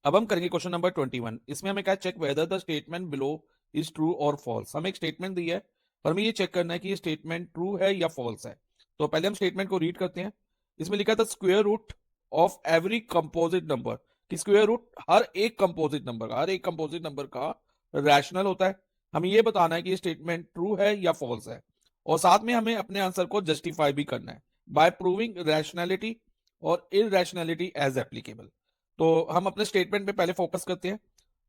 अब हम करेंगे क्वेश्चन नंबर 21। इसमें हमें क्या check whether the statement below is true और फॉल्स। हमें एक स्टेटमेंट दी है और हमें ये चेक करना है कि ये स्टेटमेंट ट्रू है या फॉल्स है। तो पहले हम स्टेटमेंट को रीड करते हैं। इसमें लिखा था square root of every composite number, कि स्क्वायर रूट हर एक कंपोजिट नंबर का रैशनल होता है। हमें ये बताना है कि ये स्टेटमेंट ट्रू है या फॉल्स है, और साथ में हमें अपने आंसर को जस्टिफाई भी करना है बाय प्रूविंग रैशनैलिटी और इरैशनैलिटी एज एप्लीकेबल। तो हम अपने स्टेटमेंट पे पहले फोकस करते हैं।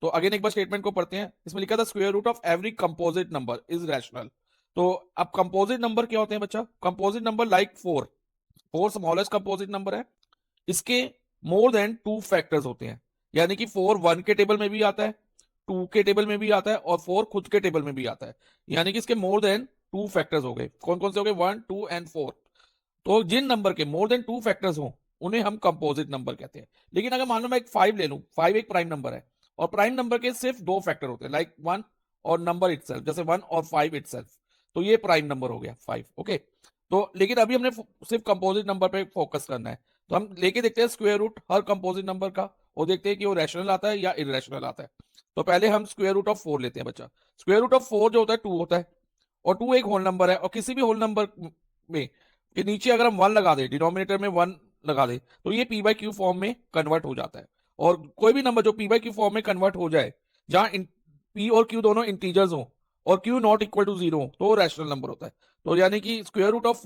तो अगेन एक बार स्टेटमेंट को पढ़ते हैं। इसमें लिखा था square root of every composite number is rational. तो अब कंपोजिट नंबर क्या होते हैं बच्चा? Composite number like four, four smallest composite number है। इसके मोर देन टू फैक्टर्स होते हैं, यानी कि फोर वन के टेबल में भी आता है, टू के टेबल में भी आता है, और फोर खुद के टेबल में भी आता है। यानी कि इसके मोर देन टू फैक्टर्स हो गए। कौन कौन से हो गए? 1, 2 एंड 4। तो जिन नंबर के मोर देन टू फैक्टर्स हो उन्हें हम कंपोजिट नंबर कहते हैं। लेकिन अगर मान लो मैं एक 5 ले लूं, 5 एक प्राइम नंबर है, और प्राइम नंबर के सिर्फ दो फैक्टर होते हैं, लाइक 1 और नंबर इटसेल्फ, जैसे 1 और 5 इटसेल्फ, तो ये प्राइम नंबर हो गया 5। ओके, तो लेकिन अभी हमने सिर्फ कंपोजिट नंबर पे फोकस करना है। तो हम लेके देखते हैं स्क्वायर रूट हर कंपोजिट नंबर का, और देखते हैं कि वो रैशनल आता है या इरेशनल आता है। तो पहले हम स्क्वायर रूट ऑफ 4 लेते हैं बच्चा। स्क्वायर रूट ऑफ 4 जो होता है 2 होता है, और 2 एक होल नंबर है, और किसी भी होल नंबर में के नीचे अगर हम 1 लगा दे, डिनोमिनेटर में 1 लगा दे, तो ये पी बाई क्यू फॉर्म में कन्वर्ट हो जाता है। और कोई भी नंबर जो पी बाई क्यू फॉर्म में कन्वर्ट हो जाए, जहां पी और क्यू दोनों इंटीजर्स हो और क्यू नॉट इक्वल टू 0 हो, तो वो रैशनल नंबर होता है। तो यानी कि स्क्वायर रूट ऑफ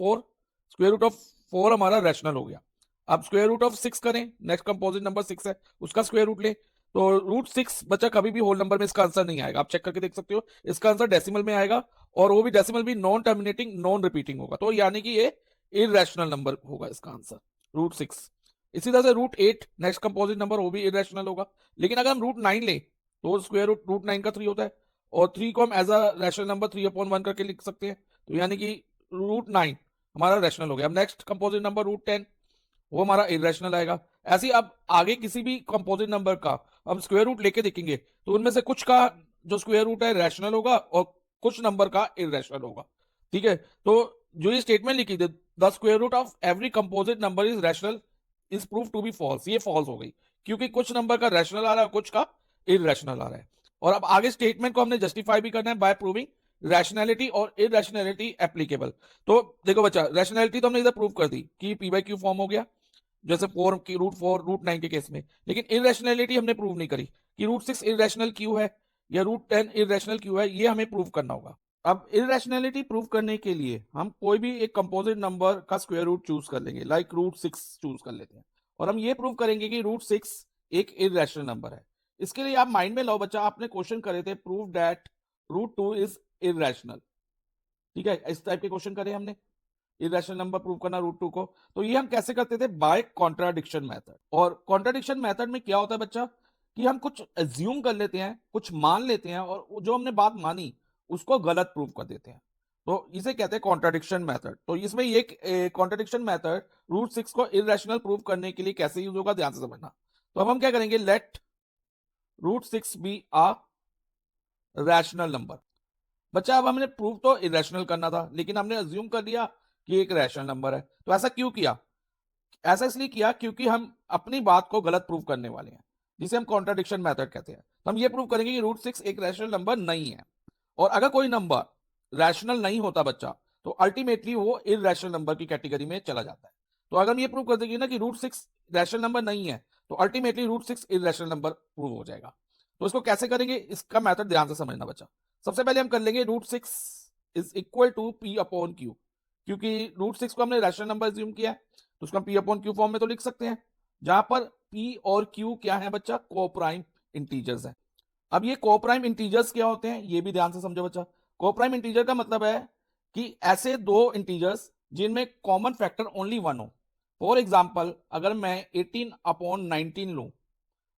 4 हमारा रैशनल हो गया। अब स्क्वायर रूट ऑफ 6 करें, नेक्स्ट कंपोजिट नंबर 6 है, उसका स्क्वायर रूट ले, तो रूट 6 बच्चा कभी भी होल नंबर में इसका आंसर नहीं आएगा। आप चेक करके देख सकते हो, इसका आंसर डेसिमल में आएगा, और वो भी डेसिमल भी नॉन टर्मिनेटिंग नॉन रिपीटिंग होगा। तो यानी कि ये इरेशनल नंबर होगा इसका आंसर, रूट 6। इसी तरह से रूट 8 नेक्स्ट कंपोजिट नंबर, वो भी इरेशनल होगा। लेकिन अगर हम रूट 9 ले, तो स्क्वायर रूट 9 का 3 होता है, और 3 को हम एज अ रैशनल नंबर 3/1 करके लिख सकते हैं। तो यानी कि रूट 9 हमारा रैशनल हो गया। अब नेक्स्ट कंपोजिट नंबर रूट 10, वो हमारा इरेशनल आएगा। ऐसे ही अब आगे किसी भी कंपोजिट नंबर का हम स्क्वायर रूट लेके देखेंगे, तो उनमें से कुछ का जो स्क्वायर रूट है रैशनल होगा, और कुछ नंबर का इरेशनल होगा। ठीक है, तो जो ये स्टेटमेंट लिखी थी, the square root of every composite number is rational is prove to be false, ये फॉल्स हो गई, क्योंकि कुछ नंबर का रैशनल आ रहा है, कुछ का इरेशनल आ रहा है। और अब आगे स्टेटमेंट को हमने जस्टिफाई भी करना है बाय प्रूविंग रैशनैलिटी और इरेशनैलिटी एप्लीकेबल। तो देखो बच्चा, रैशनैलिटी तो हमने इधर प्रूव कर दी कि पी बाई क्यू फॉर्म हो गया, जैसे 4 की रूट 9 के केस में। लेकिन इरेशनैलिटी हमने प्रूव नहीं करी कि रूट 6 इरेशनल क्यों है या रूट 10 इरेशनल क्यों है, ये हमें प्रूव करना होगा। अब इरेशनैलिटी प्रूव करने के लिए हम कोई भी एक कंपोजिट नंबर का स्क्वायर रूट चूज कर लेंगे, लाइक रूट 6 चूज कर लेते हैं, और हम ये प्रूव करेंगे कि रूट 6 एक इरेशनल नंबर है। इसके लिए आप माइंड में लो बच्चा, आपने क्वेश्चन करे थे prove that root 2 is irrational. ठीक है, इस टाइप के क्वेश्चन करे हमने, इरेशनल नंबर प्रूव करना रूट 2 को। तो ये हम कैसे करते थे? By contradiction method. और कॉन्ट्राडिक्शन मेथड में क्या होता है बच्चा, कि हम कुछ एज्यूम कर लेते हैं, कुछ मान लेते हैं, और जो हमने बात मानी उसको गलत प्रूव कर देते हैं। तो इसे कहते हैं कॉन्ट्राडिक्शन मेथड। तो इसमें ये कॉन्ट्राडिक्शन मेथड रूट 6 को इरेशनल प्रूव करने के लिए कैसे यूज होगा, ध्यान से समझना। तो अब हम क्या करेंगे, लेट रूट 6 बी आ रैशनल नंबर। बच्चा अब हमने प्रूव तो इरेशनल करना था, लेकिन हमने अज्यूम कर लिया कि एक रैशनल नंबर है। तो ऐसा क्यों किया? ऐसा इसलिए किया क्योंकि हम अपनी बात को गलत प्रूव करने वाले हैं, जिसे हम कॉन्ट्राडिक्शन मेथड कहते हैं। तो हम ये प्रूव करेंगे कि रूट 6 एक रैशनल नंबर नहीं है। और अगर कोई नंबर रैशनल नहीं होता बच्चा, तो अल्टीमेटली वो इरेशनल नंबर की कैटेगरी में चला जाता है। तो अगर हम ये प्रूव कर देंगे ना कि रूट 6 रैशनल नंबर नहीं है, तो ultimately root 6 irrational number prove हो जाएगा। तो इसको कैसे करेंगे, इसका मेथड ध्यान से समझना बच्चा। सबसे पहले हम कर लेंगे root 6 is equal to P upon Q, क्योंकि रूट 6 को हमने रैशनल नंबर अज्यूम किया है, तो उसको हम पी अपॉन क्यू फॉर्म में तो लिख सकते हैं, जहां पर पी और क्यू क्या है बच्चा? कोप्राइम इंटीजर्स है। अब ये कोप्राइम इंटीजर्स क्या होते हैं, ये भी ध्यान से समझो बच्चा। कोप्राइम इंटीजर का मतलब है कि ऐसे दो इंटीजर्स जिनमें कॉमन फैक्टर ओनली 1 हो। फॉर एग्जाम्पल, अगर मैं 18/19 लूं,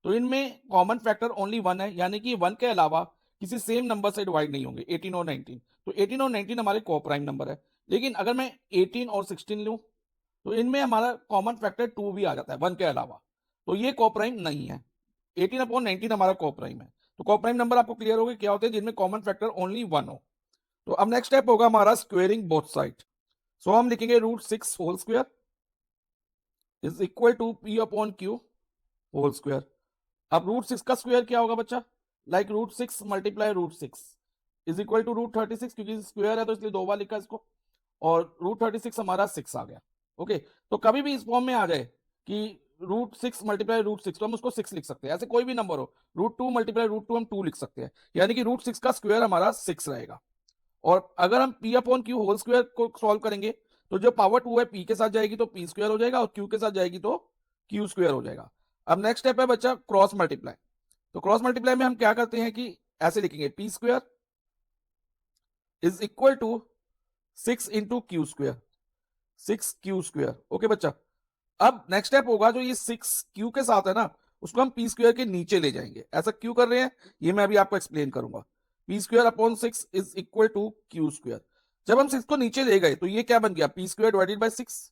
तो इनमें कॉमन फैक्टर ओनली 1 है, यानी कि 1 के अलावा किसी सेम नंबर से डिवाइड नहीं होंगे 18 और 19। तो 18 और 19 हमारे कोप्राइम नंबर है। लेकिन अगर मैं 18 और 16 लूं, तो इनमें हमारा कॉमन फैक्टर 2 भी आ जाता है 1 के अलावा, तो ये कोप्राइम नहीं है। 18/19 हमारा कोप्राइम है। तो कोप्राइम नंबर आपको क्लियर हो गए क्या होते हैं, जिनमें कॉमन फैक्टर ओनली 1 हो। तो अब नेक्स्ट स्टेप होगा हमारा स्क्वेयरिंग बोथ साइड। सो हम लिखेंगे root 6 whole square is equal to P upon Q whole square. अब रूट 6 का स्क्वायर क्या होगा बच्चा, like root 6 multiply root 6 is equal to root 36, क्योंकि स्क्वायर है तो इसलिए 2 बार लिखा इसको, और रूट 36 हमारा 6 आ गया। ओके, तो कभी भी इस फॉर्म में आ जाए कि रूट 6 मल्टीप्लाई रूट 6, तो हम उसको 6 लिख सकते हैं, ऐसे कोई भी नंबर हो, रूट 2 मल्टीप्लाई रूट 2 हम 2 लिख सकते हैं, यानी कि रूट 6 का स्क्वायर हमारा 6 रहेगा। और अगर हम P upon Q whole square को सॉल्व करेंगे तो जो पावर 2 है पी के साथ जाएगी तो पी स्क्वायर हो जाएगा, और क्यू के साथ जाएगी तो क्यू स्क्वायर हो जाएगा। अब नेक्स्ट स्टेप है बच्चा क्रॉस मल्टीप्लाई। तो क्रॉस मल्टीप्लाई में हम क्या करते हैं कि ऐसे लिखेंगे, P square is equal to 6 into Q square, 6 Q square. Okay बच्चा, अब नेक्स्ट स्टेप होगा जो ये 6 क्यू के साथ है ना, उसको हम पी स्क्वायर के नीचे ले जाएंगे। ऐसा क्यों कर रहे हैं ये मैं अभी आपको एक्सप्लेन करूंगा। P square upon 6 is equal to Q square. जब हम 6 को नीचे ले गए तो ये क्या बन गया, पी स्क्वायर डिवाइडेड बाई 6।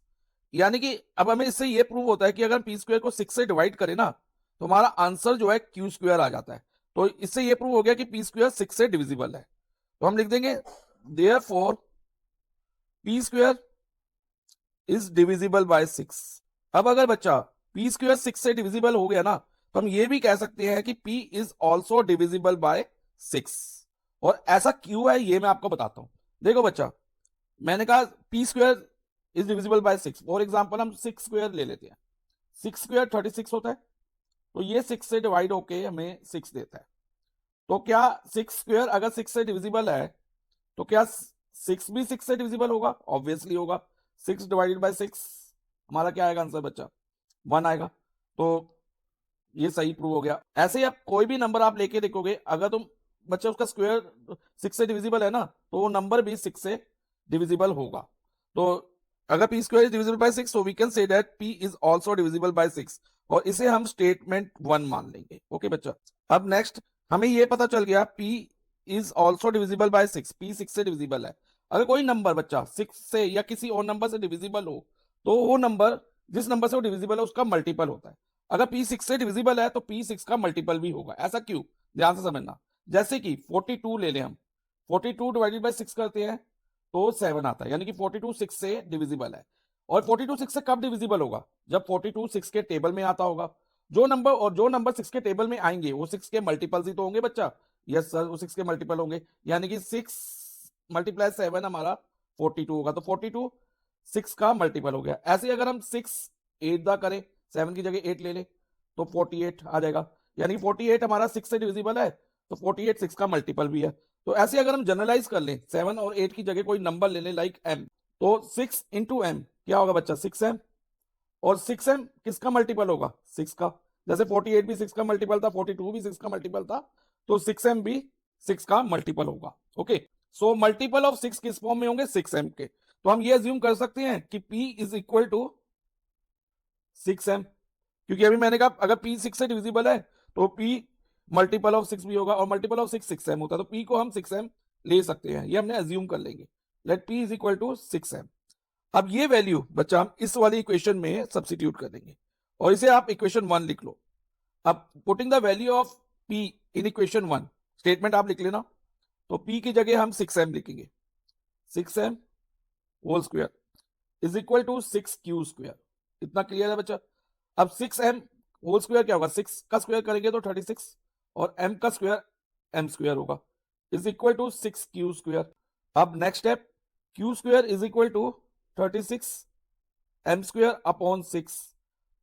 यानी कि अब हमें इससे ये प्रूव होता है कि अगर पी स्क्वायर को 6 से डिवाइड करें ना तो हमारा आंसर जो है क्यू स्क्वायर आ जाता है। तो इससे ये प्रूव हो गया कि पी स्क्वायर 6 से डिविजिबल है। तो हम लिख देंगे therefore P square is divisible by 6। अब अगर बच्चा पी स्क्वायर 6 से डिविजिबल हो गया ना तो हम ये भी कह सकते हैं कि p is also divisible by 6। और ऐसा क्यों है ये मैं आपको बताता हूं। देखो बच्चा, मैंने कहा P square is divisible by 6, for example हम 6 स्क्वायर ले लेते हैं, 6 स्क्वायर 36 होता है, तो ये 6 से डिवाइड होके हमें 6 देता है। तो क्या 6 स्क्वायर अगर 6 से डिविजिबल है तो क्या 6 भी 6 से डिविजिबल होगा, ऑब्वियसली होगा। 6 डिवाइडेड बाय 6 हमारा क्या आएगा आंसर बच्चा, 1 आएगा। तो ये सही प्रूव हो गया। ऐसे ही आप कोई भी नंबर आप लेके देखोगे, अगर तुम बच्चा उसका स्क्वायर 6 से डिविजिबल है ना तो वो नंबर भी 6 से डिविजिबल होगा। तो अगर P square is divisible by 6 so we can say that P is also divisible by 6, और इसे हम स्टेटमेंट 1 मान लेंगे। ओके बच्चा, अब नेक्स्ट हमें ये पता चल गया P is also divisible by 6, P 6 से डिविजिबल है। अगर कोई नंबर बच्चा 6 से या किसी और नंबर से डिविजिबल हो तो वो नंबर जिस नंबर से वो डिविजिबल है उसका मल्टीपल होता है। अगर पी 6 से डिविजिबल है तो पी 6 का मल्टीपल भी होगा। ऐसा क्यों, ध्यान से समझना। जैसे कि 42 ले लें हम, 42 डिवाइडेड बाय 6 करते हैं तो 7 आता है, यानी कि 42 6 से डिविजिबल है। और 42 6 से कब डिविजिबल होगा, जब 42 6 के टेबल में आता होगा। जो नंबर 6 के टेबल में आएंगे वो 6 के मल्टीपल्स ही तो होंगे बच्चा। यस सर, वो 6 के मल्टीपल होंगे, यानी कि 6 मल्टीप्लाई 7 हमारा 42 होगा। तो 42 6 का मल्टीपल हो गया। ऐसे अगर हम 6 8 दा करें, 7 की जगह 8 ले लें तो 48 आ जाएगा, यानी 48 हमारा 6 से डिविजिबल है, तो 48 6 का मल्टीपल भी है। तो ऐसे अगर हम जनरलाइज कर लें, 7 और 8 की जगह कोई नंबर ले लें लाइक m, तो 6 इंटू एम क्या होगा बच्चा, 6m। और 6m किसका मल्टीपल होगा, 6 का। जैसे 48 भी 6 का मल्टीपल था, 42 भी 6 का मल्टीपल था, तो 6m भी 6 का मल्टीपल होगा। ओके, सो मल्टीपल ऑफ 6 किस फॉर्म में होंगे, 6m के। तो हम ये अज्यूम कर सकते हैं कि p is equal to 6m, क्योंकि अभी मैंने कहा अगर p 6 से डिविजिबल है तो p मल्टीपल ऑफ 6 भी होगा, और मल्टीपल ऑफ 6 6m होता है, तो p को हम 6m ले सकते हैं, ये हमने अज्यूम कर लेंगे। Let p is equal to 6m। अब ये वैल्यू बच्चा हम इस वाली इक्वेशन में सब्स्टिट्यूट कर देंगे, और इसे आप इक्वेशन 1 लिख लो। अब putting the value of p in equation 1, statement आप लिख लेना। तो p की जगह हम 6m लिखेंगे, 6m whole square is equal to 6q square. इतना क्लियर है बच्चा। अब 6m होल स्क्वायर क्या होगा, 6 का स्क्वायर करेंगे तो 36, और m का स्क्वायर m स्क्वायर होगा, is equal to 6q square. अब next step, q square is equal to 36 m square upon 6,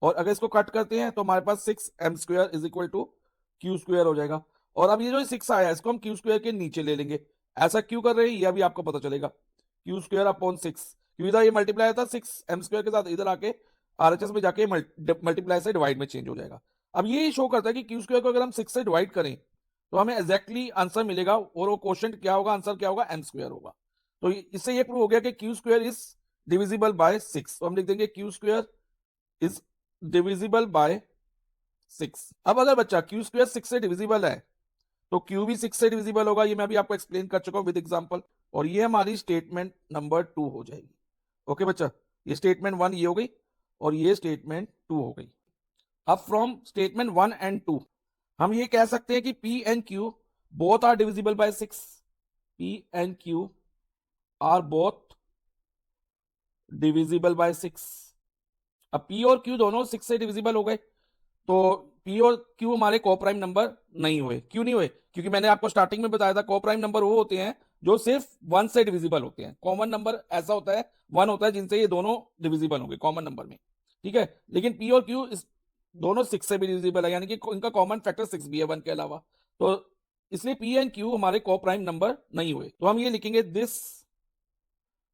और अगर इसको कट करते हैं तो हमारे पास 6m square is equal to q square हो जाएगा। और अब ये जो 6 आया इसको हम q स्क्वायर के नीचे ले लेंगे। ऐसा क्यों कर रहे हैं ये अभी आपको पता चलेगा। q स्क्वायर अपॉन 6, क्योंकि इधर ये मल्टीप्लाई था 6m स्क्वायर के साथ, इधर आके आरएचएस में जाके मल्टीप्लाई से डिवाइड में चेंज हो जाएगा। अब ये शो करता है कि क्यू स्क्वायर को अगर हम 6 से डिवाइड करें तो हमें एग्जैक्टली आंसर मिलेगा, और वो क्वेश्चन क्या होगा, आंसर क्या होगा, m स्क्वायर होगा। तो इससे ये प्रूव हो गया कि Q square is divisible by 6। तो हम लिख देंगे Q square is divisible by 6। अब अगर बच्चा क्यू स्क्वायर 6 से डिविजिबल है तो क्यू भी 6 से डिविजिबल होगा, ये मैं अभी आपको एक्सप्लेन कर चुका हूं विद एग्जांपल, और ये हमारी स्टेटमेंट नंबर 2 हो जाएगी। ओके बच्चा, ये स्टेटमेंट 1 ये हो गई, और ये स्टेटमेंट 2 हो गई। अब फ्रॉम स्टेटमेंट 1 एंड 2 हम ये कह सकते हैं कि P and Q both are divisible by 6। P and Q are both divisible by 6। अब P और Q दोनों 6 से डिविजिबल हो गए, तो पी और क्यू हमारे कोप्राइम नंबर नहीं हुए। क्यों नहीं हुए? क्योंकि मैंने आपको स्टार्टिंग में बताया था कोप्राइम नंबर वो होते हैं जो सिर्फ वन से डिविजिबल होते हैं। कॉमन नंबर ऐसा होता है, वन होता है जिनसे ये दोनों डिविजिबल होंगे कॉमन नंबर में, ठीक है। लेकिन पी और क्यू इस दोनों सिक्स से भी डिविजिबल है, यानी कि इनका कॉमन फैक्टर सिक्स भी है वन के अलावा। तो इसलिए पी एंड क्यू हमारे कोप्राइम नंबर नहीं हुए। तो हम ये लिखेंगे this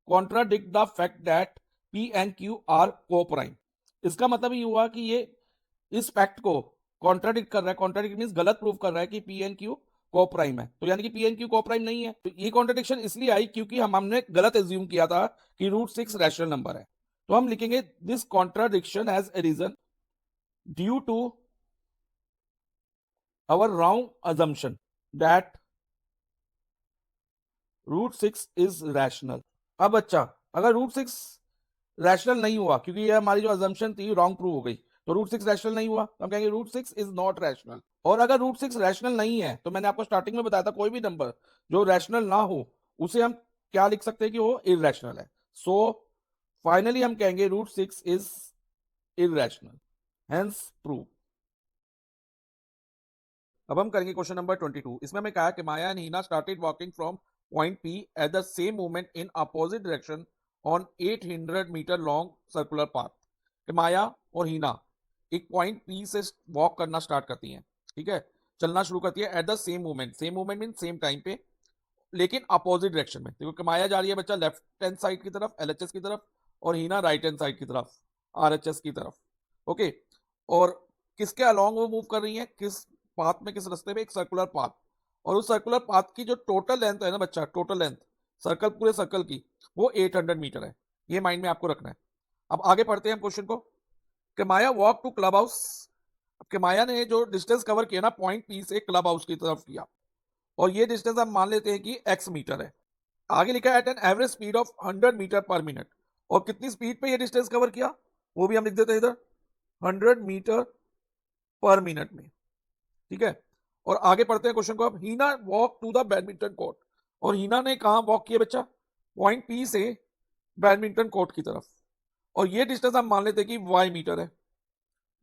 contradict the fact that P and Q R coprime. इसका मतलब ये हुआ कि ये इस फैक्ट को कॉन्ट्राडिक्ट कर रहा है। कॉन्ट्राडिक्ट मींस गलत प्रूव कर रहा है कि पी एंड क्यू कोप्राइम है। तो यानी कि पी एंड क्यू कोप्राइम नहीं है। तो ये कॉन्ट्रडिक्शन इसलिए आई क्योंकि हमने गलत एज्यूम किया था कि रूट सिक्स रैशनल नंबर है। तो हम लिखेंगे this contradiction has arisen due to our wrong assumption that root six is rational. अब अच्छा, अगर रूट सिक्स रैशनल नहीं हुआ क्योंकि ये हमारी जो अजम्पशन थी रॉन्ग प्रूव हो गई, तो रूट सिक्स रैशनल नहीं हुआ, तो हम कहेंगे root six is not rational. और अगर रूट सिक्स रैशनल नहीं है तो मैंने आपको स्टार्टिंग में बताया था कोई भी नंबर जो रैशनल ना हो उसे हम क्या लिख सकते हैं कि वो इररेशनल है। सो फाइनली हम कहेंगे root six is irrational, hence prove. अब हम करेंगे क्वेश्चन नंबर 22। इसमें हमें कहा कि Maya and Heena started walking from point P at the same moment in opposite direction on 800 metre long circular path. कि माया और हीना एक पॉइंट पी से वॉक करना स्टार्ट करती हैं, ठीक है, चलना शुरू करती है at the same moment. Same moment mean same time पे, लेकिन अपोजिट डायरेक्शन में। देखो माया जा रही है बच्चा लेफ्ट हैंड साइड की तरफ एलएचएस की तरफ, और हीना राइट हैंड साइड की तरफ आरएचएस की तरफ। ओके, और किसके अलोंग वो मूव कर रही है, किस पाथ में, किस रास्ते में? एक सर्कुलर पाथ। और उस सर्कुलर पाथ की जो टोटल लेंथ है ना बच्चा, टोटल लेंथ सर्कल, पूरे सर्कल की, वो 800 मीटर है। ये माइंड में आपको रखना है। अब आगे पढ़ते हैं हम क्वेश्चन को। कि माया वॉक टू क्लब हाउस। कि माया ने जो डिस्टेंस कवर किया ना पॉइंट पी से क्लब हाउस की तरफ किया, और ये डिस्टेंस हम मान लेते हैं कि x मीटर है। आगे लिखा है at an average speed of 100 metre per minute. और कितनी स्पीड पे ये डिस्टेंस कवर किया वो भी हम लिख देते हैं इधर, 100 मीटर पर मिनट में, ठीक है। और आगे पढ़ते हैं क्वेश्चन को। अब Heena walk to the badminton court. और हीना ने कहा वॉक किया बच्चा? पॉइंट पी से बैडमिंटन कोर्ट की तरफ, और ये डिस्टेंस हम मान लेते हैं कि y मीटर है।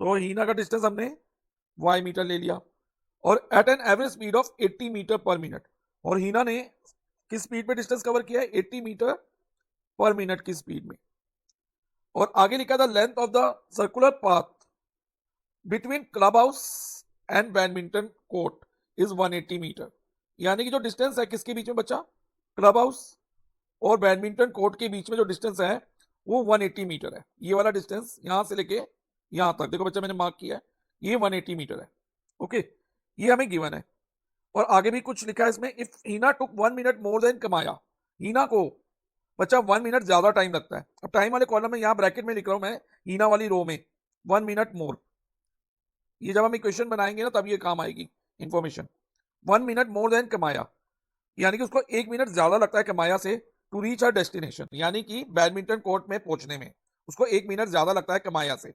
तो हीना का डिस्टेंस हमने y मीटर ले लिया, और at an average speed of 80 metre per minute. और हीना ने किस स्पीड पे डिस्टेंस कवर किया है? 80 मीटर पर मिनट की स्पीड में। और आगे लिखा था length of the circular path between club house and badminton court is 180 metre. यानी कि जो डिस्टेंस है किसके बीच में बच्चा? क्लब हाउस और बैडमिंटन कोर्ट के बीच में जो डिस्टेंस है वो 180 मीटर है। ये वाला डिस्टेंस यहां से लेके यहां तक, देखो बच्चा मैंने मार्क किया है, ये 180 मीटर है। ओके, ये हमें गिवन है। और आगे भी कुछ लिखा है इसमें, if Heena took 1 minute more than Kamaya. Heena को बच्चा 1 मिनट ज्यादा टाइम लगता है। अब टाइम वाले कॉलम में यहाँ ब्रैकेट में लिख रहा हूं मैं, हीना वाली रो में 1 मिनट मोर। ये जब हम इक्वेशन बनाएंगे ना तब ये काम आएगी इंफॉर्मेशन। 1 मिनट मोर देन कमाया, यानी कि उसको 1 मिनट ज्यादा लगता है कमाया से टू रीच अर डेस्टिनेशन, यानी कि बैडमिंटन कोर्ट में पहुंचने में उसको 1 मिनट ज्यादा लगता है कमाया से।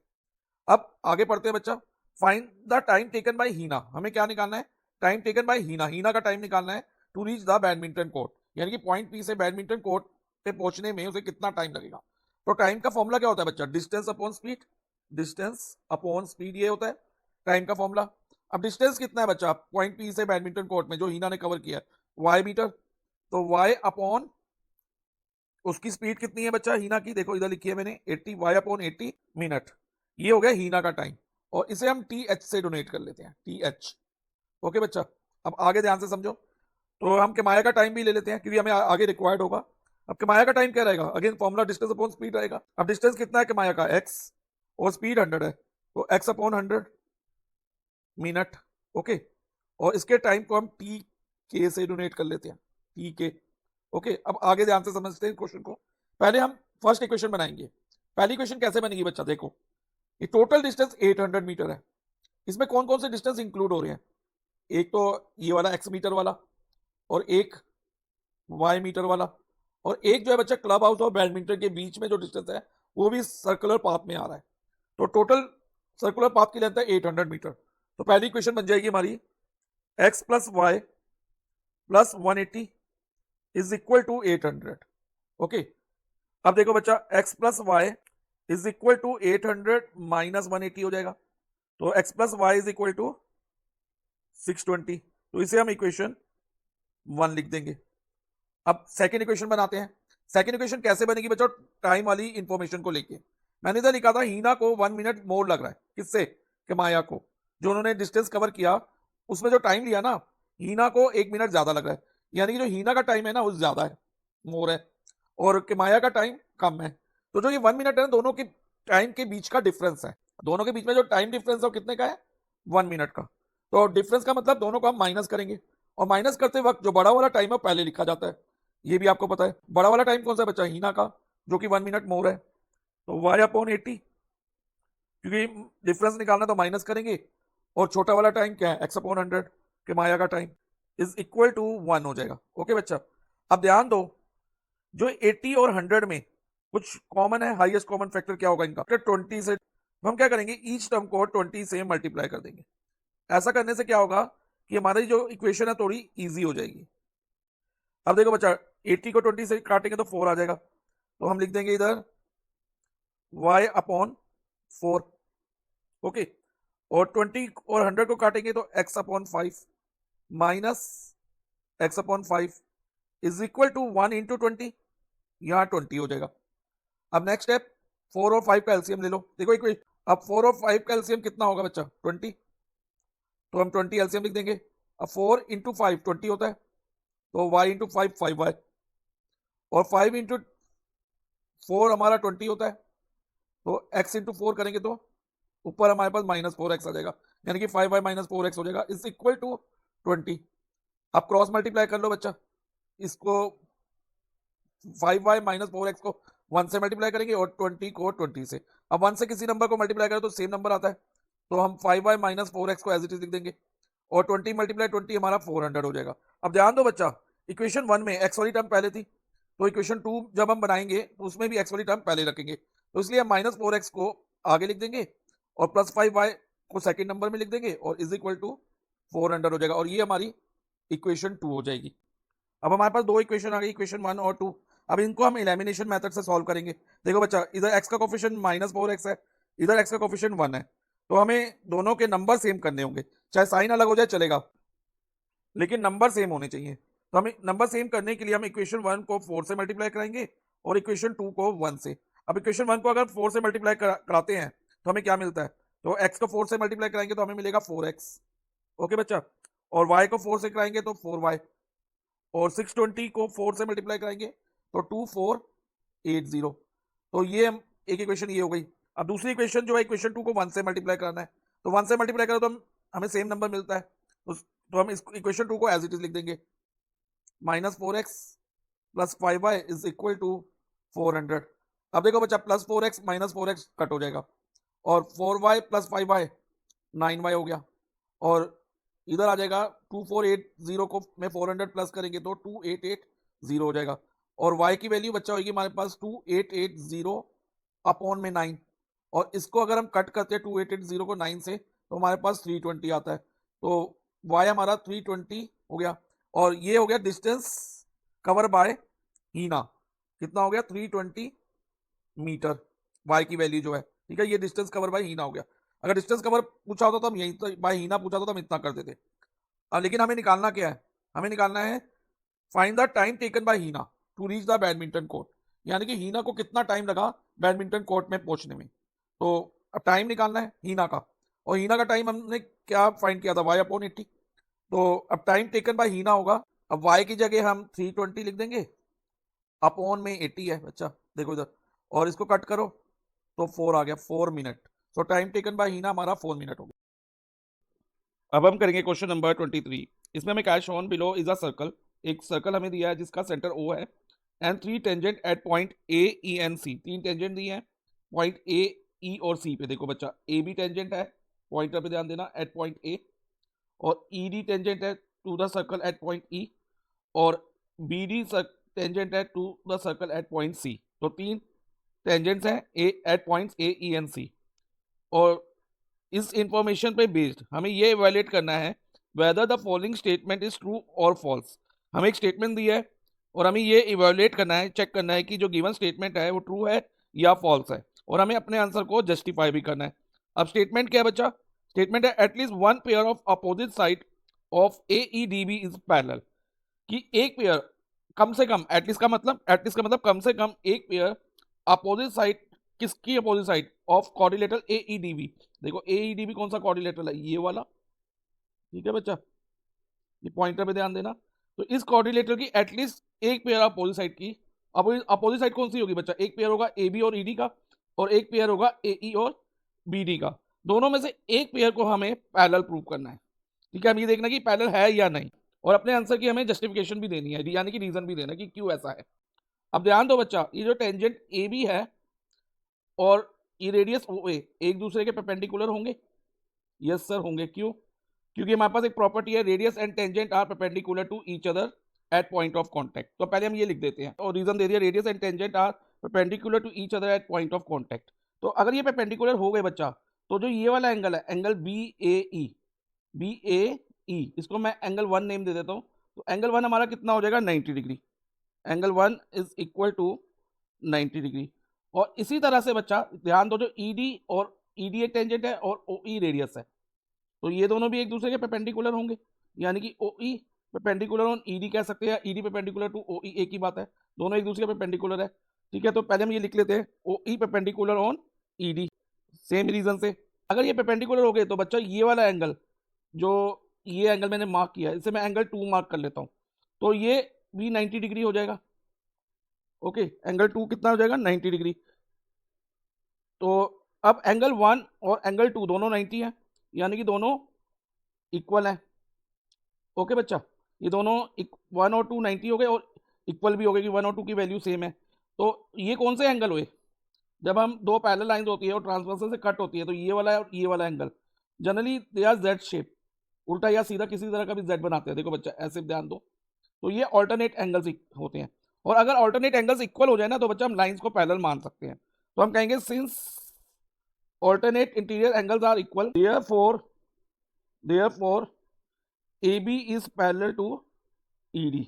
अब आगे पढ़ते हैं बच्चा। Find the time taken by Heena. हमें क्या निकालना है? Time taken by Heena, Heena का टाइम निकालना है to reach the badminton court, यानी कि पॉइंट पी से बैडमिंटन कोर्ट पे पहुंचने में उसे कितना टाइम लगेगा। तो टाइम का फॉर्मूला क्या होता है बच्चा? Distance upon speed. Distance upon speed ये होता है टाइम का फॉर्मूला। अब डिस्टेंस कितना है बच्चा पॉइंट पी से बैडमिंटन कोर्ट में जो हीना ने कवर किया है? Y metre. तो वाई अपॉन उसकी स्पीड कितनी है बच्चा हीना की? देखो इधर लिखी है मैंने 80, वाई अपॉन 80 मिनट। ये हो गया हीना का टाइम, और इसे हम टी एच से डोनेट कर लेते हैं, टी एच। ओके बच्चा, अब आगे ध्यान से समझो। तो हम किमाया का टाइम भी ले लेते हैं क्योंकि हमें आगे रिक्वायर्ड होगा। अब किमाया का टाइम क्या रहेगा? Again formula distance upon speed रहेगा। अब डिस्टेंस कितना है किमाया का? एक्स, और स्पीड 100 है, तो एक्स अपॉन 100 मिनट। ओके, और इसके टाइम को हम टी के से डोनेट कर लेते हैं, टी के। ओके, अब आगे ध्यान से समझते हैं क्वेश्चन को। पहले हम फर्स्ट इक्वेशन बनाएंगे। पहली इक्वेशन कैसे बनेगी बच्चा? देखो, ये टोटल डिस्टेंस 800 मीटर है। इसमें कौन कौन से डिस्टेंस इंक्लूड हो रहे हैं? एक तो ये वाला एक्स मीटर वाला, और एक वाई मीटर वाला, और एक जो है बच्चा क्लब हाउस और बैडमिंटन के बीच में जो डिस्टेंस है वो भी सर्कुलर पाथ में आ रहा है। तो टोटल सर्कुलर पाथ की लेंथ है 800 मीटर। तो पहली इक्वेशन बन जाएगी हमारी X plus Y plus 180 is equal to 800। ओके, अब देखो बच्चा x plus Y is equal to 800 minus 180 हो जाएगा। तो x plus Y is equal to 620, तो इसे हम इक्वेशन 1 लिख देंगे। अब सेकेंड इक्वेशन बनाते हैं। सेकेंड इक्वेशन कैसे बनेगी बच्चों, टाइम वाली इंफॉर्मेशन को लेके। मैंने इधर लिखा था हीना को 1 मिनट मोर लग रहा है, किससे, कि माया को, जो उन्होंने डिस्टेंस कवर किया उसमें जो टाइम लिया ना, हीना को 1 मिनट ज्यादा लग रहा है, यानी कि जो हीना का टाइम है ना वो ज्यादा है, मोर है, और माया का टाइम कम है। तो जो ये 1 मिनट है ना, दोनों के टाइम के बीच का डिफरेंस है, दोनों के बीच में जो टाइम डिफरेंस है वो कितने का है, 1 मिनट का। तो डिफरेंस का मतलब दोनों को हम माइनस करेंगे, और माइनस करते वक्त जो बड़ा वाला टाइम है पहले लिखा जाता है, ये भी आपको पता है। बड़ा वाला टाइम कौन सा बचा, हीना का, जो कि 1 मिनट मोर है, तो y अपॉन 80, क्योंकि डिफरेंस निकालना तो माइनस करेंगे, और छोटा वाला टाइम क्या है, x अपॉन 100 के माया का टाइम इज इक्वल टू 1 हो जाएगा। ओके बच्चा, अब ध्यान दो, जो 80 और 100 में कुछ कॉमन है, हाईएस्ट कॉमन फैक्टर क्या होगा इनका, 20 से हम क्या करेंगे, ईच टर्म को 20 से मल्टीप्लाई कर देंगे। ऐसा करने से क्या होगा कि हमारी जो इक्वेशन है थोड़ी इजी हो जाएगी। अब देखो बच्चा, 80 को 20 से काटेंगे तो 4 आ जाएगा, तो हम लिख देंगे इधर y अपॉन 4। ओके, और 20 और 100 को काटेंगे तो x upon 5 minus x upon 5 is equal to 1 into 20, यहां 20 हो जाएगा। अब नेक्स्ट स्टेप, 4 और 5 का एलसीएम ले लो। देखो एक, अब 4 और 5 का एलसीएम कितना होगा बच्चा, 20, तो हम 20 एलसीएम लिख देंगे। अब 4 इंटू 5 20 होता है, तो y इंटू 5 5y, और 5 इंटू 4 हमारा 20 होता है, तो x इंटू 4 करेंगे तो ऊपर हमारे पास माइनस 4x आ जाएगा, यानी कि 5y माइनस 4x हो जाएगा, इज इक्वल टू 20। अब क्रॉस मल्टीप्लाई कर लो बच्चा, इसको 5y माइनस 4x को 1 से मल्टीप्लाई करेंगे और 20 को 20 से। अब 1 से किसी नंबर को मल्टीप्लाई करें तो सेम नंबर आता है, तो हम 5y माइनस 4x को एज इट इज लिख देंगे, और 20 मल्टीप्लाई 20 हमारा 400 हो जाएगा। अब ध्यान दो बच्चा, इक्वेशन 1 में x वाली टर्म पहले थी, तो इक्वेशन 2 जब हम बनाएंगे तो उसमें भी x वाली टर्म पहले रखेंगे, तो इसलिए हम माइनस 4x को आगे लिख देंगे और प्लस 5y को सेकंड नंबर में लिख देंगे, और इज इक्वल टू 400 हो जाएगा, और ये हमारी इक्वेशन 2 हो जाएगी। अब हमारे पास दो इक्वेशन आ गई, इक्वेशन 1 और 2। अब इनको हम एलिमिनेशन मेथड से सॉल्व करेंगे। देखो बच्चा, इधर x का कोफिशिएंट माइनस 4x है, इधर x का कोफिशिएंट 1 है, तो हमें दोनों के नंबर सेम करने होंगे, चाहे साइन अलग हो जाए चलेगा, लेकिन नंबर सेम होने चाहिए। तो हमें नंबर सेम करने के लिए हम इक्वेशन 1 को 4 से मल्टीप्लाई कराएंगे और इक्वेशन 2 को 1 से। अब इक्वेशन 1 को अगर 4 से मल्टीप्लाई कराते हैं तो हमें क्या मिलता है, तो x को 4 से मल्टीप्लाई कराएंगे तो हमें मिलेगा 4x। ओके बच्चा, और y को 4 से कराएंगे तो 4y, और 620 को 4 से मल्टीप्लाई कराएंगे तो 2480। तो ये हम एक इक्वेशन ये हो गई। अब दूसरी इक्वेशन जो है, इक्वेशन 2 को 1 से मल्टीप्लाई कराना है, तो 1 से मल्टीप्लाई करो तो हमें सेम नंबर मिलता है, तो हम इस इक्वेशन 2 को एज इट इज लिख देंगे, minus 4x plus 5y is equal to 400। अब देखो बच्चा, plus 4x minus 4x cut हो जाएगा, और 4y प्लस 5y 9y हो गया, और इधर आ जाएगा 2480 को में 400 प्लस करेंगे तो 2880 हो जाएगा, और y की वैल्यू बच्चा होगी हमारे पास 2880 अपॉन में 9, और इसको अगर हम कट करते हैं 2880 को 9 से तो हमारे पास 320 आता है, तो y हमारा 320 हो गया, और ये हो गया डिस्टेंस कवर बाय हीना, कितना हो गया 320 मीटर, y की वैल्यू जो है, ठीक है, ये डिस्टेंस कवर बाय हीना हो गया। अगर डिस्टेंस कवर पूछा होता तो हम यही, तो बाय हीना पूछा तो हम इतना कर देते। लेकिन हमें निकालना क्या है, हमें निकालना है find the time taken by Hina to reach the badminton court, यानी कि हीना को कितना टाइम लगा बैडमिंटन कोर्ट में पहुंचने में। तो अब टाइम निकालना है हीना का, और हीना का टाइम हमने क्या फाइंड किया था, y अपॉन 80। तो अब टाइम टेकन बाय हीना होगा, अब y की जगह हम 320 लिख देंगे, अपॉन में 80 है बच्चा, देखो इधर, और इसको कट करो तो 4 आ गया, 4 minute. So time taken by Heena हमारा 4 मिनट हो गया। अब हम करेंगे क्वेश्चन नंबर 23। इसमें हमें क्या shown below is a circle, एक सर्कल हमें दिया है जिसका सेंटर O है, and 3 tangent at point A E and C, 3 tangent दिए हैं पॉइंट A E और C पे। देखो बच्चा, A भी टेंजेंट है, पॉइंटर पे ध्यान देना, एट पॉइंट A, और ED टेंजेंट है to the circle at point E, और BD टेंजेंट है to the circle at point C। तो 3 टेंजेंट्स हैं at points A E and C, और इस इंफॉर्मेशन पे बेस्ड हमें ये इवैल्यूएट करना है whether the following statement is true और फॉल्स। हमें एक स्टेटमेंट दी है और हमें ये इवैल्यूएट करना है, चेक करना है कि जो गिवन स्टेटमेंट है वो ट्रू है या फॉल्स है, और हमें अपने आंसर को जस्टिफाई भी करना है। अब स्टेटमेंट क्या है बच्चा, स्टेटमेंट है at least one pair of opposite side of AEDB is parallel, कि एक पेयर कम से कम, एटलीस्ट का मतलब कम से कम एक पेयर अपोजिट साइड, किसकी opposite side, of coordinator AEDB। देखो AEDB कौन सा कोऑर्डिनेटर है, ये वाला, ठीक है बच्चा, ये पॉइंटर पे ध्यान देना। तो इस कोऑर्डिनेटर की एटलीस्ट एक पेयर अपोजिट साइड की, अपोजिट साइड कौन सी होगी बच्चा, एक पेयर होगा AB और ED का, और एक पेयर होगा AE और BD का। दोनों में से एक पेयर को हमें पैरेलल प्रूव करना है, ठीक है। हम ये देखना कि पैरेलल है या नहीं, और अपने आंसर की हमें जस्टिफिकेशन भी देनी है, यानी कि रीजन भी देना है कि क्यों ऐसा है। अब ध्यान दो बच्चा, ये जो टेंजेंट AB है और ये रेडियस OA एक दूसरे के परपेंडिकुलर होंगे, यस सर होंगे। क्यों? क्योंकि हमारे पास एक प्रॉपर्टी है, radius and tangent are perpendicular to each other at point of contact. तो पहले हम ये लिख देते हैं और रीजन दे दिया, radius and tangent are perpendicular to each other at point of contact. तो अगर ये परपेंडिकुलर हो गए बच्चा, तो जो ये वाला एंगल है, एंगल BAE, इसको मैं एंगल 1 नेम दे देता हूँ। तो एंगल 1 हमारा कितना हो जाएगा, 90 degree. Angle 1 is equal to 90 degree. और इसी तरह से बच्चा ध्यान दो, जो ED एक टेंजेंट है और OE रेडियस है, तो ये दोनों भी एक दूसरे के परपेंडिकुलर होंगे, यानी कि OE परपेंडिकुलर ऑन ED कह सकते हैं, ED परपेंडिकुलर टू OE, एक ही बात है, दोनों एक दूसरे के परपेंडिकुलर है, ठीक है। तो पहले हम ये लिख लेते हैं, OE perpendicular on ED। Same reason से अगर ये परपेंडिकुलर हो गए तो बच्चा ये वाला एंगल, जो ये एंगल मैंने मार्क किया है, इसे मैं एंगल 2 मार्क कर लेता हूँ, तो ये भी 90 डिग्री हो जाएगा। ओके, एंगल 2 कितना हो जाएगा, 90 डिग्री। तो अब एंगल 1 और एंगल 2 दोनों 90 है, यानी कि दोनों इक्वल है। ओके बच्चा, ये दोनों 1 और 2 90 हो गए और इक्वल भी हो गए कि 1 और 2 की वैल्यू सेम है। तो ये कौन से एंगल हुए, जब हम दो पैरेलल लाइंस होती है और ट्रांसवर्सल से कट होती है, तो ये वाला है और ये वाला angle, generally they are Z shape, उल्टा या सीधा किसी तरह का भी जेड बनाते हैं। देखो बच्चा ऐसे ध्यान दो, तो ये ऑल्टरनेट एंगल्स होते हैं, और अगर ऑल्टरनेट एंगल्स इक्वल हो जाए ना, तो बच्चा हम लाइंस को पैरेलल मान सकते हैं। तो हम कहेंगे since alternate interior angles are equal, therefore AB is parallel to ED।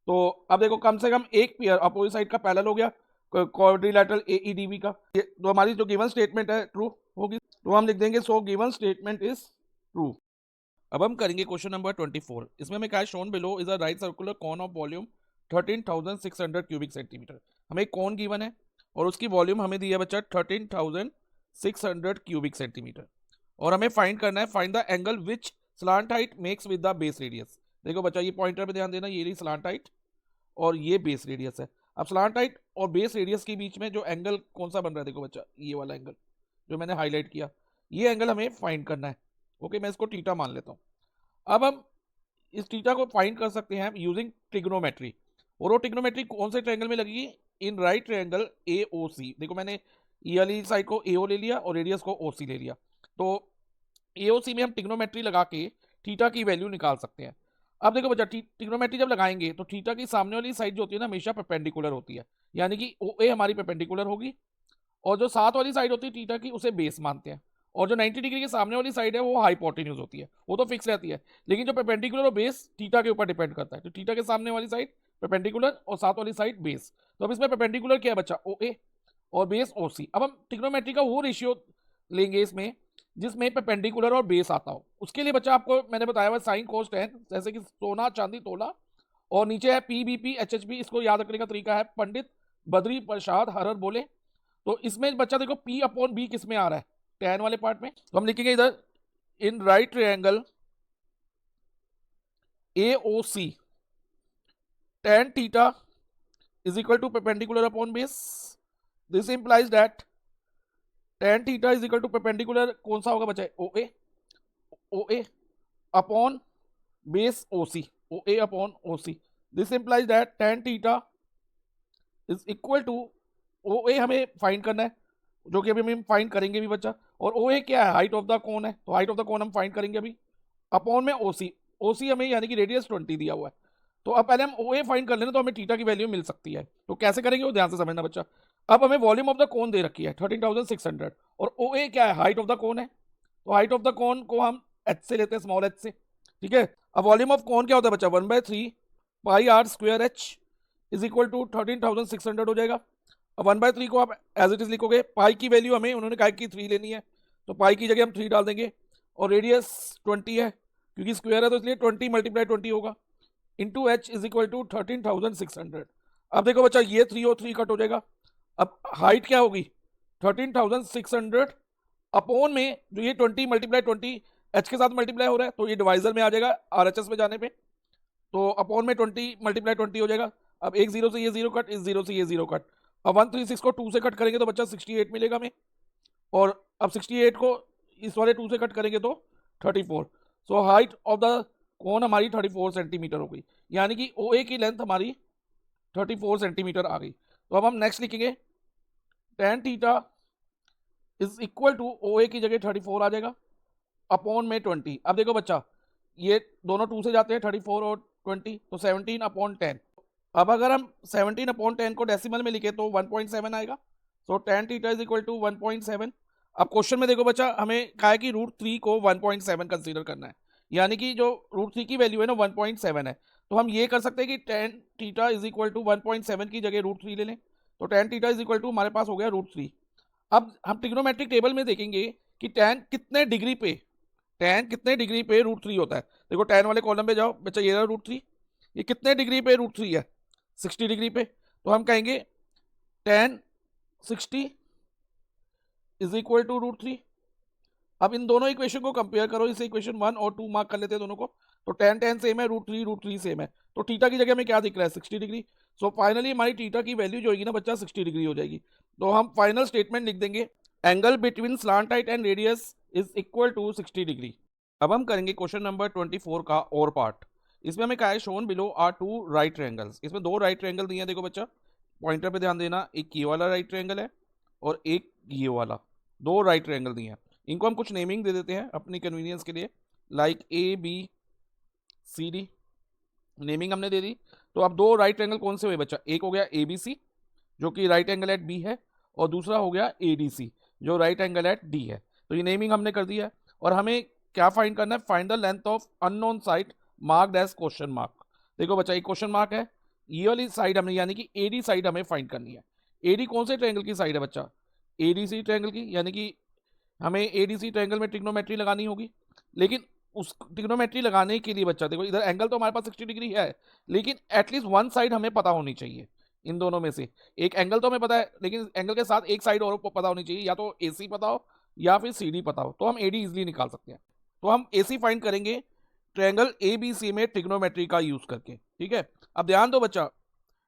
तो अब देखो, कम से कम एक पेयर अपोजिट साइड का पैरेलल हो गया क्वाड्रिलेटरल AEDB का। तो हमारी जो गिवन स्टेटमेंट है ट्रू होगी, तो हम लिख देंगे so given statement is true. अब हम करेंगे क्वेश्चन नंबर 24। इसमें हमें क्या है, shown below is a right circular cone of volume 13,600 cubic centimetre. हमें एक कॉन गिवन है और उसकी वॉल्यूम हमें दी है बच्चा 13,600 क्यूबिक सेंटीमीटर, और हमें फाइंड करना है, find the angle which slant height makes with the base radius. देखो बच्चा, ये पॉइंटर पे ध्यान देना, ये रही स्लांट हाइट और ये बेस रेडियस है। अब स्लांट हाइट और बेस रेडियस के बीच में जो एंगल कौन सा बन रहा है, देखो बच्चा ये वाला एंगल जो मैंने हाईलाइट किया, ये एंगल हमें फाइंड करना है। ओके, मैं इसको थीटा मान लेता हूँ। अब हम इस थीटा को फाइंड कर सकते हैं यूजिंग ट्रिग्नोमेट्री, और वो ट्रिग्नोमेट्री कौन से ट्रायंगल में लगेगी, इन राइट ट्रायंगल AOC। देखो मैंने ये वाली साइड को AO ले लिया और रेडियस को OC ले लिया, तो AOC में हम ट्रिग्नोमेट्री लगा के थीटा की वैल्यू निकाल सकते हैं। अब देखो बच्चा, ट्रिग्नोमेट्री जब लगाएंगे तो थीटा की सामने वाली साइड जो होती है ना, हमेशा परपेंडिकुलर होती है, यानी कि OA हमारी परपेंडिकुलर होगी, और जो साथ वाली साइड होती है थीटा की, उसे बेस मानते हैं, और जो 90 डिग्री के सामने वाली साइड है वो हाइपोटेन्यूज होती है, वो तो फिक्स रहती है, लेकिन जो परपेंडिकुलर और बेस थीटा के ऊपर डिपेंड करता है। तो थीटा के सामने वाली साइड परपेंडिकुलर और साथ वाली साइड बेस। तो अब इसमें परपेंडिकुलर क्या है बच्चा, OA, और बेस OC। अब हम ट्रिग्नोमेट्री का वो रेशियो लेंगे इसमें जिसमें परपेंडिकुलर और बेस आता हो। उसके लिए बच्चा आपको मैंने बताया हुआ साइन कोस टेन, जैसे कि सोना चांदी तोला, और नीचे है PBP HHP। इसको याद रखने का तरीका है, पंडित बद्री प्रसाद हरर बोले। तो इसमें बच्चा देखो P/B किस में आ रहा है, tan वाले पार्ट में, तो हम लिखेंगे इधर इन right triangle AOC tan theta is equal to perpendicular upon base. This implies that tan theta is equal to perpendicular कौन सा होगा बच्चा, OA upon base OC, OA upon OC. This implies that tan theta is equal to OA हमें find करना है, जो कि अभी हम फाइंड करेंगे भी बच्चा। और OA क्या है, हाइट ऑफ द कोन है, तो हाइट ऑफ द कोन हम फाइंड करेंगे अभी, अपॉन में OC हमें यानी कि रेडियस 20 दिया हुआ है। तो अब पहले हम OA फाइंड कर लेना, तो हमें थीटा की वैल्यू मिल सकती है। तो कैसे करेंगे वो ध्यान से समझना बच्चा। अब हमें वॉल्यूम ऑफ द कोन दे रखी है 13,600, और OA क्या है, हाइट ऑफ द कोन है, तो हाइट ऑफ द कोन को हम h से लेते हैं, स्मॉल h से, ठीक है। अब वॉल्यूम ऑफ कोन क्या होता है बच्चा, 1/3 pi r square h is equal to 13,600 हो जाएगा। अब 1/3 को आप एज इट इज लिखोगे, पाई की वैल्यू हमें उन्होंने कहा कि 3 लेनी है, तो पाई की जगह हम 3 डाल देंगे, और रेडियस 20 है, क्योंकि स्क्वायर है तो इसलिए 20 मल्टीप्लाई 20 होगा, into h is equal to 13,600। अब देखो बच्चा ये 3 और 3 कट हो जाएगा। अब हाइट क्या होगी 13,600 अपॉन में जो ये 20 मल्टीप्लाई 20 एच के साथ मल्टीप्लाई हो रहा है तो ये डिवाइजर में आ जाएगा आरएचएस में जाने पे, तो अपॉन में 20 मल्टीप्लाई 20 हो जाएगा। अब एक जीरो से ये जीरो कट, इस जीरो से ये जीरो कट। अब 136 को 2 से कट करेंगे तो बच्चा 68 मिलेगा हमें, और अब 68 को इस वाले 2 से कट करेंगे तो 34। So height of the cone हमारी 34 सेंटीमीटर हो गई, यानी कि ओ ए की लेंथ हमारी 34 सेंटीमीटर आ गई। तो अब हम नेक्स्ट लिखेंगे tan theta is equal to O A की जगह 34 आ जाएगा अपॉन में 20। अब देखो बच्चा ये दोनों 2 से जाते हैं 34 और 20, तो 17 अपॉन 10। अब अगर हम 17 अपॉन 10 को डेसिमल में लिखे तो 1.7 आएगा। So tan theta is equal to 1.7। अब क्वेश्चन में देखो बच्चा हमें कहा है कि √3 को 1.7 कंसीडर करना है, यानी कि जो √3 की वैल्यू है ना 1.7 है, तो हम ये कर सकते हैं कि tan theta is equal to 1.7 की जगह √3 ले लें, तो tan theta is equal to हमारे पास हो गया √3। अब हम ट्रिग्नोमेट्रिक टेबल में देखेंगे कि tan कितने डिग्री पे √3 होता है। देखो tan वाले कॉलम पे जाओ बच्चा, ये रहा √3, ये कितने डिग्री पे √3 है 60 डिग्री पे, तो हम कहेंगे tan 60 इज इक्वल टू √3। अब इन दोनों इक्वेशन को कंपेयर करो, इसे इक्वेशन 1 और 2 मार्क कर लेते हैं दोनों को, तो tan सेम है, √3 सेम है, तो थीटा की जगह में क्या दिख रहा है 60 डिग्री। सो फाइनली हमारी थीटा की वैल्यू जो होगी ना बच्चा 60 डिग्री हो जाएगी। तो हम फाइनल स्टेटमेंट लिख देंगे angle between slant height and radius is equal to 60 degree. अब हम करेंगे क्वेश्चन नंबर 24 का और पार्ट। इसमें हमें कहा है shown below are 2 right triangles. इसमें 2 राइट ट्रायंगल दिए हैं, देखो बच्चा पॉइंटर पे ध्यान देना, एक ये वाला राइट ट्रायंगल है और एक ये वाला, 2 राइट ट्रायंगल दिए हैं। इनको हम कुछ नेमिंग दे देते हैं अपनी कन्वीनियंस के लिए, लाइक ABCD नेमिंग हमने दे दी। तो अब 2 राइट ट्रायंगल कौन से हुए बच्चा, एक हो गया ABC जो कि राइट एंगल एट B है, और दूसरा हो गया ADC जो राइट एंगल एट D है। तो ये नेमिंग हमने कर दी है, और हमें क्या फाइंड करना है, find the length of unknown side marked as question mark. देखो बच्चा एक क्वेश्चन मार्क है, ये वाली साइड हमने यानी कि AD साइड हमें फाइंड करनी है। AD कौन से ट्रायंगल की साइड है बच्चा, ADC ट्रायंगल की, यानी कि हमें ADC ट्रायंगल में ट्रिग्नोमेट्री लगानी होगी। लेकिन उस ट्रिग्नोमेट्री लगाने के लिए बच्चा देखो इधर एंगल तो हमारे पास 60 डिग्री है, लेकिन एटलीस्ट वन साइड हमें पता होनी चाहिए। इन दोनों में से एक एंगल तो हमें पता है, लेकिन एंगल के साथ एक साइड और पता होनी चाहिए, या तो AC पता हो या फिर CD पता हो, तो हम AD इजिली निकाल सकते हैं। तो हम AC फाइंड करेंगे ट्रायंगल ABC में ट्रिग्नोमेट्री का यूज करके, ठीक है। अब ध्यान दो बच्चा,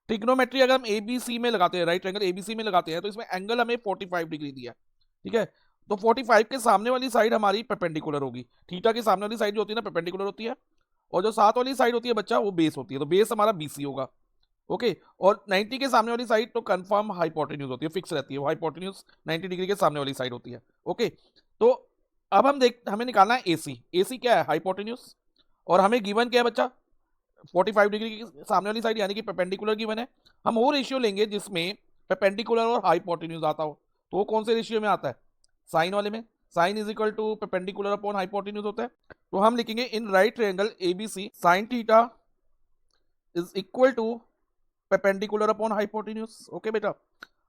ट्रिग्नोमेट्री अगर हम ABC में लगाते हैं, राइट ट्रायंगल ABC में लगाते हैं, तो इसमें एंगल हमें 45 डिग्री दिया है, ठीक है। तो 45 के सामने वाली साइड हमारी परपेंडिकुलर होगी, थीटा के सामने वाली साइड जो होती है ना परपेंडिकुलर होती है, और जो साथ वाली साइड होती है बच्चा वो बेस होती है, तो बेस हमारा BC होगा, ओके। और 90 के सामने वाली साइड तो कंफर्म हाइपोटेन्यूज होती है, फिक्स रहती है, वो हाइपोटेन्यूज 90 डिग्री के सामने वाली साइड होती है, ओके। तो अब हमें निकालना है AC क्या है, हाइपोटेन्यूज, और हमें गिवन क्या है बच्चा 45 डिग्री की सामने वाली साइड यानी कि परपेंडिकुलर गिवन है। हम वो रेशियो लेंगे जिसमें परपेंडिकुलर और हाइपोटेन्यूज आता हो, तो वो कौन से रेशियो में आता है, साइन वाले में, sine is equal to perpendicular upon hypotenuse होता है। तो हम लिखेंगे in right triangle ABC sine theta is equal to perpendicular upon hypotenuse, okay बेटा।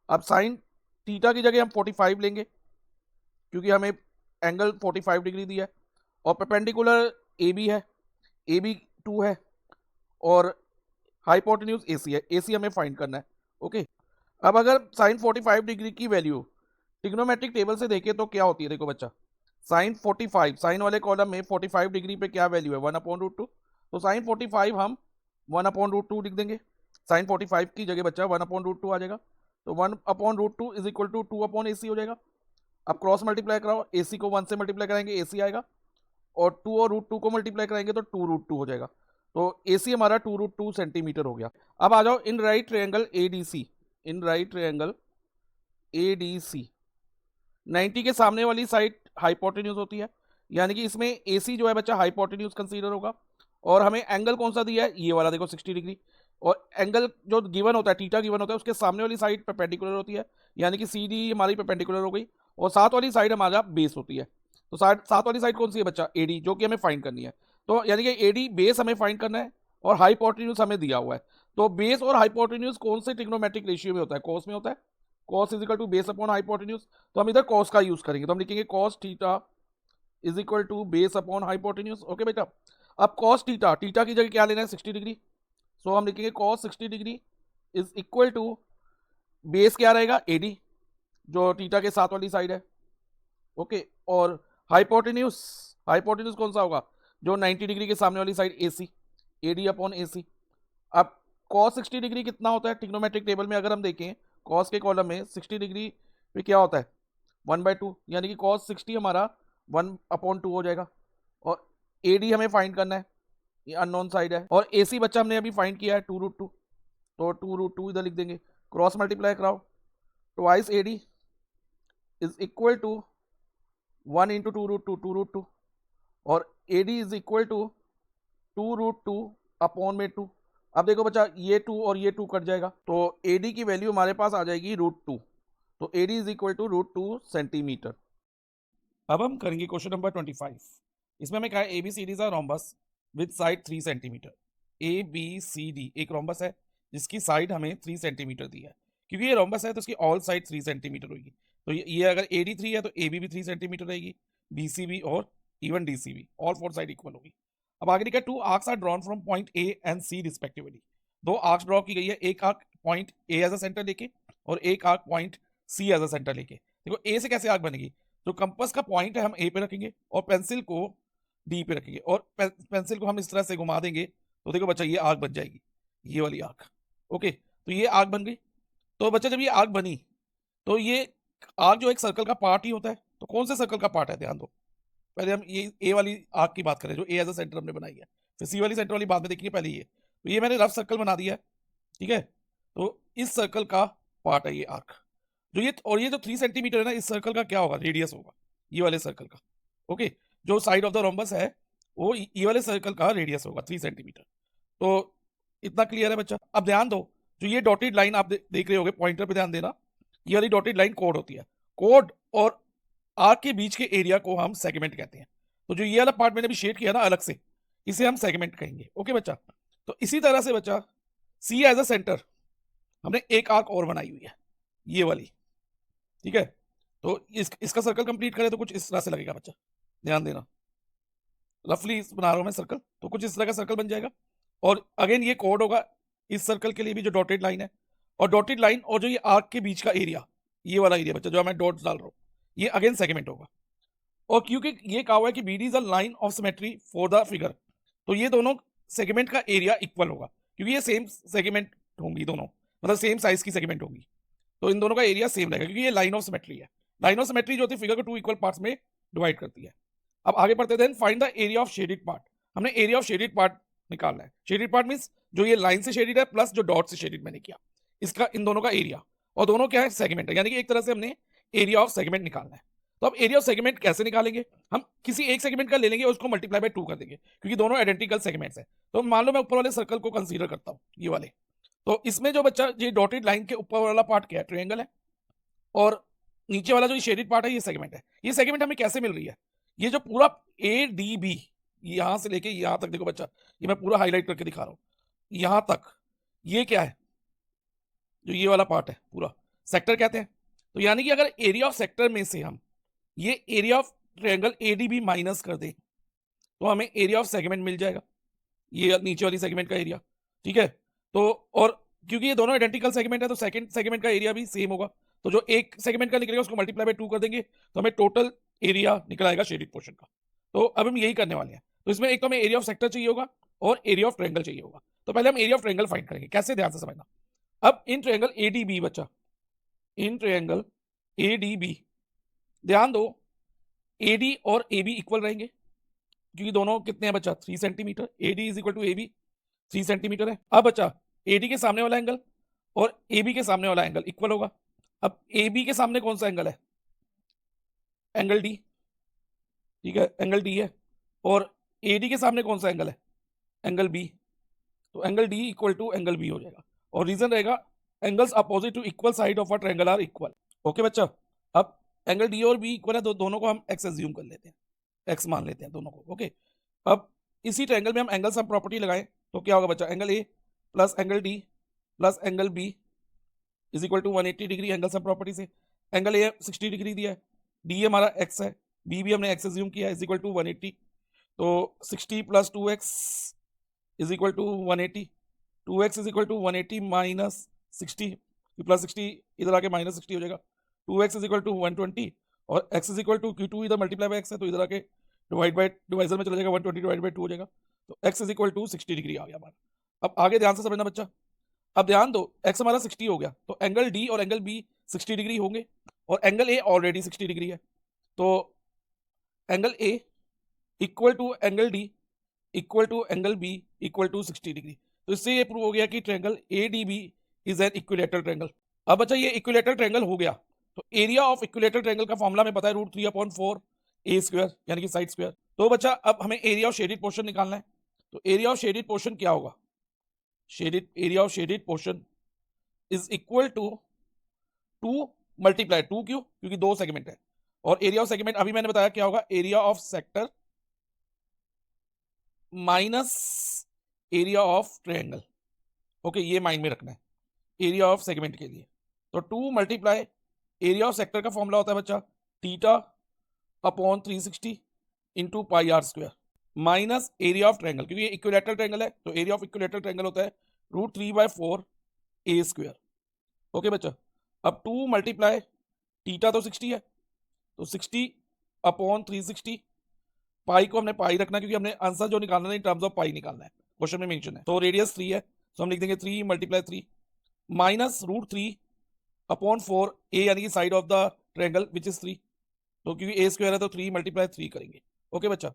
अब साइन थीटा की जगह हम 45 लेंगे क्योंकि हमें एंगल 45 डिग्री दिया है, और परपेंडिकुलर AB है, AB 2 है, और हाइपोटेन्यूज AC है, AC हमें फाइंड करना है, ओके। अब अगर साइन 45 डिग्री की वैल्यू ट्रिग्नोमेट्रिक टेबल से देखें तो क्या होती है, देखो बच्चा साइन 45, साइन वाले कॉलम में 45 डिग्री पे क्या वैल्यू है 1/√2, तो साइन 45 हम 1/√2 लिख देंगे, साइन 45 की जगह बच्चा 1/√2 आ जाएगा, तो 1/√2 इज इक्वल टू 2/AC हो जाएगा। अब क्रॉस मल्टीप्लाई कराओ, AC को 1 से मल्टीप्लाई कराएंगे AC आएगा, और 2 और √2 को मल्टीप्लाई कराएंगे तो 2√2 हो जाएगा, तो AC हमारा 2√2 सेंटीमीटर हो गया। अब आ जाओ इन राइट ट्रायंगल ADC, इन राइट ट्रायंगल ADC 90 के सामने वाली साइड हाइपोटेन्यूज होती है, यानी कि इसमें AC जो है बच्चा हाइपोटेन्यूज कंसीडर होगा, और हमें एंगल कौन सा दिया है, ये वाला देखो 60 डिग्री, और एंगल जो गिवन होता है थीटा गिवन होता है उसके सामने वाली साइड परपेंडिकुलर होती है, यानी कि CD हमारी परपेंडिकुलर हो गई, और साथ वाली साइड हमारा बेस होती है। तो साथ वाली साइड कौन सी है बच्चा AD, जो कि हमें फाइंड करनी है। तो यानी कि AD बेस हमें फाइंड करना है, और हाइपोटेन्यूज हमें दिया हुआ है। तो बेस और हाइपोटेन्यूज कौन से ट्रिग्नोमेट्रिक रेशियो में होता है, कॉस में होता है, cos is equal to base upon hypotenuse, तो हम इधर कॉस का यूज करेंगे, तो हम लिखेंगे cos theta is equal to base upon hypotenuse. Okay बेटा, अब कॉस थीटा, थीटा की जगह क्या लेना है 60 डिग्री, सो हम लिखेंगे cos 60 degree is equal to base क्या रहेगा एडी जो थीटा के साथ वाली साइड है। ओके, और हाइपोटेन्यूज, हाइपोटेन्यूज कौन सा होगा जो 90 डिग्री के सामने वाली side AC, AD upon AC. अब कॉस 60 डिग्री कितना होता है ट्रिग्नोमेट्रिक टेबल में अगर हम देखें कॉस के कॉलम में 60 डिग्री पे क्या होता है 1/2, यानी कि कॉस 60 हमारा 1/2 हो जाएगा। और एडी हमें फाइंड करना है, ये अननोन साइड है, और एसी बच्चा हमने अभी फाइंड किया है 2√2, तो 2√2 इधर लिख देंगे, क्रॉस मल्टीप्लाई कराओ, twice AD is equal to 1 into 2√2, 2√2, और AD is equal to 2√2 upon में 2। अब देखो बच्चा ये 2 और ये 2 कट जाएगा, तो एडी की वैल्यू हमारे पास आ जाएगी √2, तो AD is equal to √2 centimetre. अब हम करेंगे क्वेश्चन नंबर 25। इसमें हमें कहा है ABCD is a rhombus with side 3 centimetre. ABCD एक रोम्बस है जिसकी साइड हमें 3 सेंटीमीटर दी है, क्योंकि ये रोम्बस है तो इसकी ऑल साइड 3 सेंटीमीटर होगी, तो ये अगर AD 3 है तो AB भी 3 सेंटीमीटर रहेगी, BCB और even DCB all 4 side equal होगी। अब आगे लिखा है 2 arcs are drawn from point A and C respectively. 2 arcs draw की गई है, एक arc point A as a centre लेके और एक arc point C as a centre लेके। देखो A से कैसे आर्क बनेगी, जो कंपास का पॉइंट है हम A पे रखेंगे और पेंसिल को D पे रखेंगे, और पेंसिल को हम इस तरह से घुमा देंगे तो देखो बच्चा ये आर्क बन जाएगी, ये वाली आर्क। ओके, तो ये आर्क बन गई। तो बच्चा जब ये आर्क बनी तो ये आर्क जो एक सर्कल का पार्ट ही होता है, तो कौन से सर्कल का पार्ट है ध्यान दो। पहले हम ये ए वाली आर्क की बात करें जो ए एज अ सेंटर हमने बनाई है, फिर सी वाली सेंटर वाली बाद में देखेंगे, पहले ये, तो ये मैंने रफ सर्कल बना दिया है, ठीक है। तो इस सर्कल का पार्ट है ये आर्क, जो ये, और ये जो 3 सेंटीमीटर है ना, इस सर्कल का क्या होगा, रेडियस होगा, ये वाले सर्कल का। ओके, जो साइड ऑफ द रोम्बस है वो ये वाले सर्कल का रेडियस होगा 3 सेंटीमीटर। तो इतना क्लियर है बच्चा। अब ध्यान दो, जो ये डॉटेड लाइन आप देख रहे होगे, पॉइंटर पे ध्यान देना, ये वाली डॉटेड लाइन कोड होती है। कोड और आर्क के बीच के एरिया को हम सेगमेंट कहते हैं। तो जो ये वाला पार्ट मैंने अभी शेड किया ना अलग से, इसे हम सेगमेंट कहेंगे। ओके बच्चा, तो इसी तरह से बच्चा सी एज अ सेंटर हमने एक आर्क और बनाई हुई है, ये वाली, ठीक है। तो इसका सर्कल कंप्लीट करें तो कुछ इस तरह से लगेगा बच्चा, ध्यान देना, रफली बना रहा हूं मैं सर्कल, तो कुछ इस तरह का सर्कल बन जाएगा। और अगेन ये कोड होगा इस सर्कल के लिए भी जो डॉटेड लाइन है, और डॉटेड लाइन और जो ये आर्क के बीच का एरिया, ये वाला एरिया बच्चा जो मैं डॉट्स डाल रहा हूँ, ये अगेन सेगमेंट होगा। और क्योंकि ये कहा हुआ है कि BD is a line of symmetry for the figure, तो ये दोनों सेगमेंट का एरिया इक्वल होगा, क्योंकि ये सेम सेगमेंट होंगी दोनों, मतलब सेम साइज की सेगमेंट होगी, तो इन दोनों का एरिया सेम रहेगा, क्योंकि ये लाइन ऑफ सिमेट्री है। लाइन ऑफ सिमेट्री जो होती है फिगर को 2 इक्वल पार्ट्स में डिवाइड करती है। अब आगे बढ़ते थे, find the area of shaded part. हमने एरिया ऑफ शेडेड पार्ट निकालना है। शेडेड पार्ट मींस जो ये लाइन से शेडेड है प्लस जो डॉट से शेडेड मैंने किया, इसका इन दोनों का एरिया, और दोनों क्या है सेगमेंट है, यानी कि एक तरह से हमने एरिया ऑफ सेगमेंट निकालना है। तो अब एरिया ऑफ सेगमेंट कैसे निकालेंगे, हम किसी एक सेगमेंट का ले लेंगे और उसको मल्टीप्लाई बाय 2 कर देंगे, क्योंकि दोनों आइडेंटिकल सेगमेंट्स हैं। तो मान लो मैं ऊपर वाले सर्कल को कंसीडर करता हूँ, ये वाले, तो इसमें जो बच्चा ये डॉटेड लाइन के ऊपर वाला पार्ट क्या है, ट्रायंगल है, और नीचे वाला जो शेडेड पार्ट है ये सेगमेंट है। ये सेगमेंट हमें कैसे मिल रही है, ये जो पूरा ADB यहां से लेके यहां तक, देखो बच्चा ये मैं पूरा हाईलाइट करके दिखा रहा हूं, यहां तक ये क्या है, जो ये वाला पार्ट है पूरा सेक्टर कहते हैं। तो यानी कि अगर एरिया ऑफ सेक्टर में से हम ये area of triangle ADB minus कर दें तो हमें एरिया ऑफ सेगमेंट मिल जाएगा, ये नीचे वाली सेगमेंट का एरिया, ठीक है। तो और क्योंकि ये दोनों आइडेंटिकल सेगमेंट है तो सेकंड सेगमेंट का एरिया भी सेम होगा, तो जो एक सेगमेंट का निकलेगा उसको मल्टीप्लाई बाय 2 कर देंगे तो हमें टोटल एरिया निकल आएगा शेडेड पोर्शन का। तो अब हम यही करने वाले हैं। तो इसमें एक तो हमें एरिया ऑफ सेक्टर चाहिए होगा और एरिया ऑफ ट्रायंगल चाहिए होगा। तो पहले हम एरिया ऑफ ट्रायंगल फाइंड करेंगे, कैसे ध्यान से समझना। अब इन ट्रायंगल ADB बच्चा, इन ट्रायंगल ADB ध्यान दो, AD और AB इक्वल रहेंगे, क्योंकि दोनों कितने हैं बच्चा 3 centimetre, AD is equal to AB 3 centimetre है। अब बच्चा AD के सामने वाला एंगल और AB के सामने वाला एंगल इक्वल होगा। अब AB के सामने कौन सा एंगल है, एंगल D, ठीक है, एंगल D है, और AD के सामने कौन सा एंगल है, एंगल B, तो angle D equal to angle B हो जाएगा, और रीजन रहेगा angles opposite to equal side of a triangle are equal. Okay बच्चा, अब एंगल D और B इक्वल है तो दोनों को हम x एज्यूम कर लेते हैं, x मान लेते हैं दोनों को। ओके, अब इसी ट्रायंगल में हम एंगल सम प्रॉपर्टी लगाएं तो क्या होगा बच्चा, angle A plus angle D plus angle B is equal to 180 degree angle sum property से। एंगल A 60 डिग्री दिया है, D हमारा x है, बी भी हमने एक्स एज्यूम किया इज इक्वल टू 180, तो 60 plus 2x is equal to 180, 2x is equal to 180 minus 60, plus 60 इधर आके माइनस 60 हो जाएगा, 2x इज इक्वल टू 120 और x is equal to Q2 इधर मल्टीप्लाई बाय x है तो इधर आके डिवाइड बाय डिवाइजर में चला जाएगा, 120 डिवाइड बाय 2 हो जाएगा, तो x is equal to 60 degree आ गया हमारा। अब आगे ध्यान से समझना बच्चा, अब ध्यान दो x हमारा 60 हो गया तो एंगल D और एंगल B 60 डिग्री होंगे और एंगल A ऑलरेडी 60 डिग्री है, तो angle A equal to angle D equal to angle B equal to 60 degree. तो इससे ये प्रूव हो गया कि triangle ADB is an equilateral triangle. अब बच्चा ये इक्विलेटरल ट्रायंगल हो गया तो एरिया ऑफ इक्विलेटरल ट्रायंगल का फॉर्मूला में पता है √3/4 a स्क्वायर यानी कि साइड स्क्वायर। तो बच्चा अब हमें एरिया ऑफ शेडेड पोर्शन निकालना है, तो एरिया ऑफ शेडेड पोर्शन क्या होगा, area of shaded portion is equal to 2 multiply 2 क्यों, क्योंकि 2 सेगमेंट है, और एरिया ऑफ सेगमेंट अभी मैंने बताया क्या होगा, area of sector minus area of triangle. Okay, ये माइंड में रखना है एरिया ऑफ सेगमेंट के लिए। तो 2 मल्टीप्लाई एरिया ऑफ सेक्टर का फॉर्मूला होता है बच्चा theta upon 360 into pi r square minus area of triangle, क्योंकि ये इक्विलेटरल ट्रायंगल है तो एरिया ऑफ इक्विलेटरल ट्रायंगल होता है √3/4 a स्क्वायर। ओके बच्चा, अब 2 मल्टीप्लाई थीटा तो 60 है तो 60 अपॉन 360, पाई को हमने पाई रखना क्योंकि हमने आंसर जो निकालना है इन टर्म्स ऑफ पाई निकालना है, क्वेश्चन में मेंशन है। तो रेडियस 3 है तो हम लिख देंगे 3 मल्टीप्लाई 3 माइनस √3/4 a यानी कि side of the triangle which is 3, तो क्योंकि a स्क्वायर है तो 3 मल्टीप्लाई 3 करेंगे। ओके बच्चा,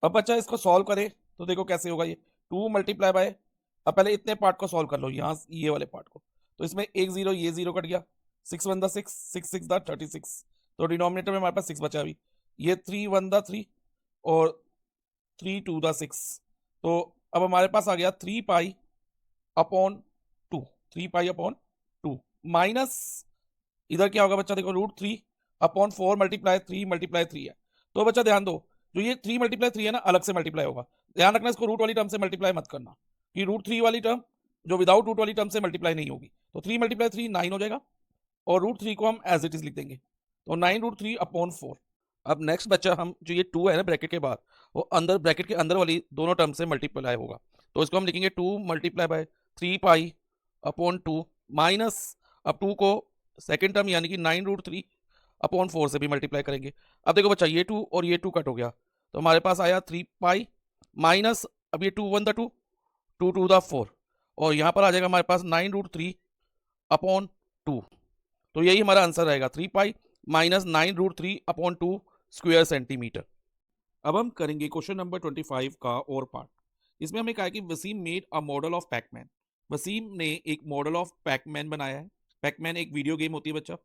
अब बच्चा इसको सॉल्व करें तो देखो कैसे होगा, ये 2 मल्टीप्लाई बाय, अब पहले इतने पार्ट को सॉल्व कर लो, यहाँ ये वाले पार्ट को, तो इसमें एक 0 ये 0 कट गया, 6 1 6 6 6 36, तो डिनोमिनेटर में हमारे पास 6 बचा अभी, ये 3 1 3 और 3 2 6, तो अब हमारे पास आ गया 3 pi upon 2, 3 pi upon 2 minus इधर क्या होगा बच्चा, देखो √3/4 मल्टीप्लाई 3 मल्टीप्लाई 3 है, तो बच्चा ध्यान दो जो ये 3 मल्टीप्लाई 3 है ना अलग से मल्टीप्लाई होगा, ध्यान रखना इसको रूट वाली टर्म से मल्टीप्लाई मत करना कि √3 वाली टर्म जो विदाउट रूट वाली टर्म से मल्टीप्लाई नहीं होगी, तो 3 मल्टीप्लाई 3 9 हो जाएगा और √3 को हम एज इट इज लिख देंगे, तो 9√3/4। अब नेक्स्ट बच्चा हम जो ये 2 है ना ब्रैकेट के बाद वो अंदर ब्रैकेट के अंदर वाली दोनों टर्म से मल्टीप्लाई होगा, तो इसको हम लिखेंगे 2 multiply by 3 pi upon 2 minus, अब 2 को सेकेंड टर्म यानी कि 9√3/4 से भी मल्टीप्लाई करेंगे। अब देखो बच्चा ये 2 और ये 2 कट हो गया तो हमारे पास आया 3 पाई माइनस, अब ये 2 1 2 2 2 4 और यहाँ पर आ जाएगा हमारे पास 9√3/2, तो यही हमारा आंसर रहेगा 3 पाई माइनस 9√3/2 स्क्वायर सेंटीमीटर। अब हम करेंगे क्वेश्चन नंबर 25 का और पार्ट। इसमें हमें कहा कि Waseem made a model of Pacman, Waseem ने एक मॉडल ऑफ पैकमैन बनाया है। पैकमैन एक वीडियो गेम होती है बच्चा,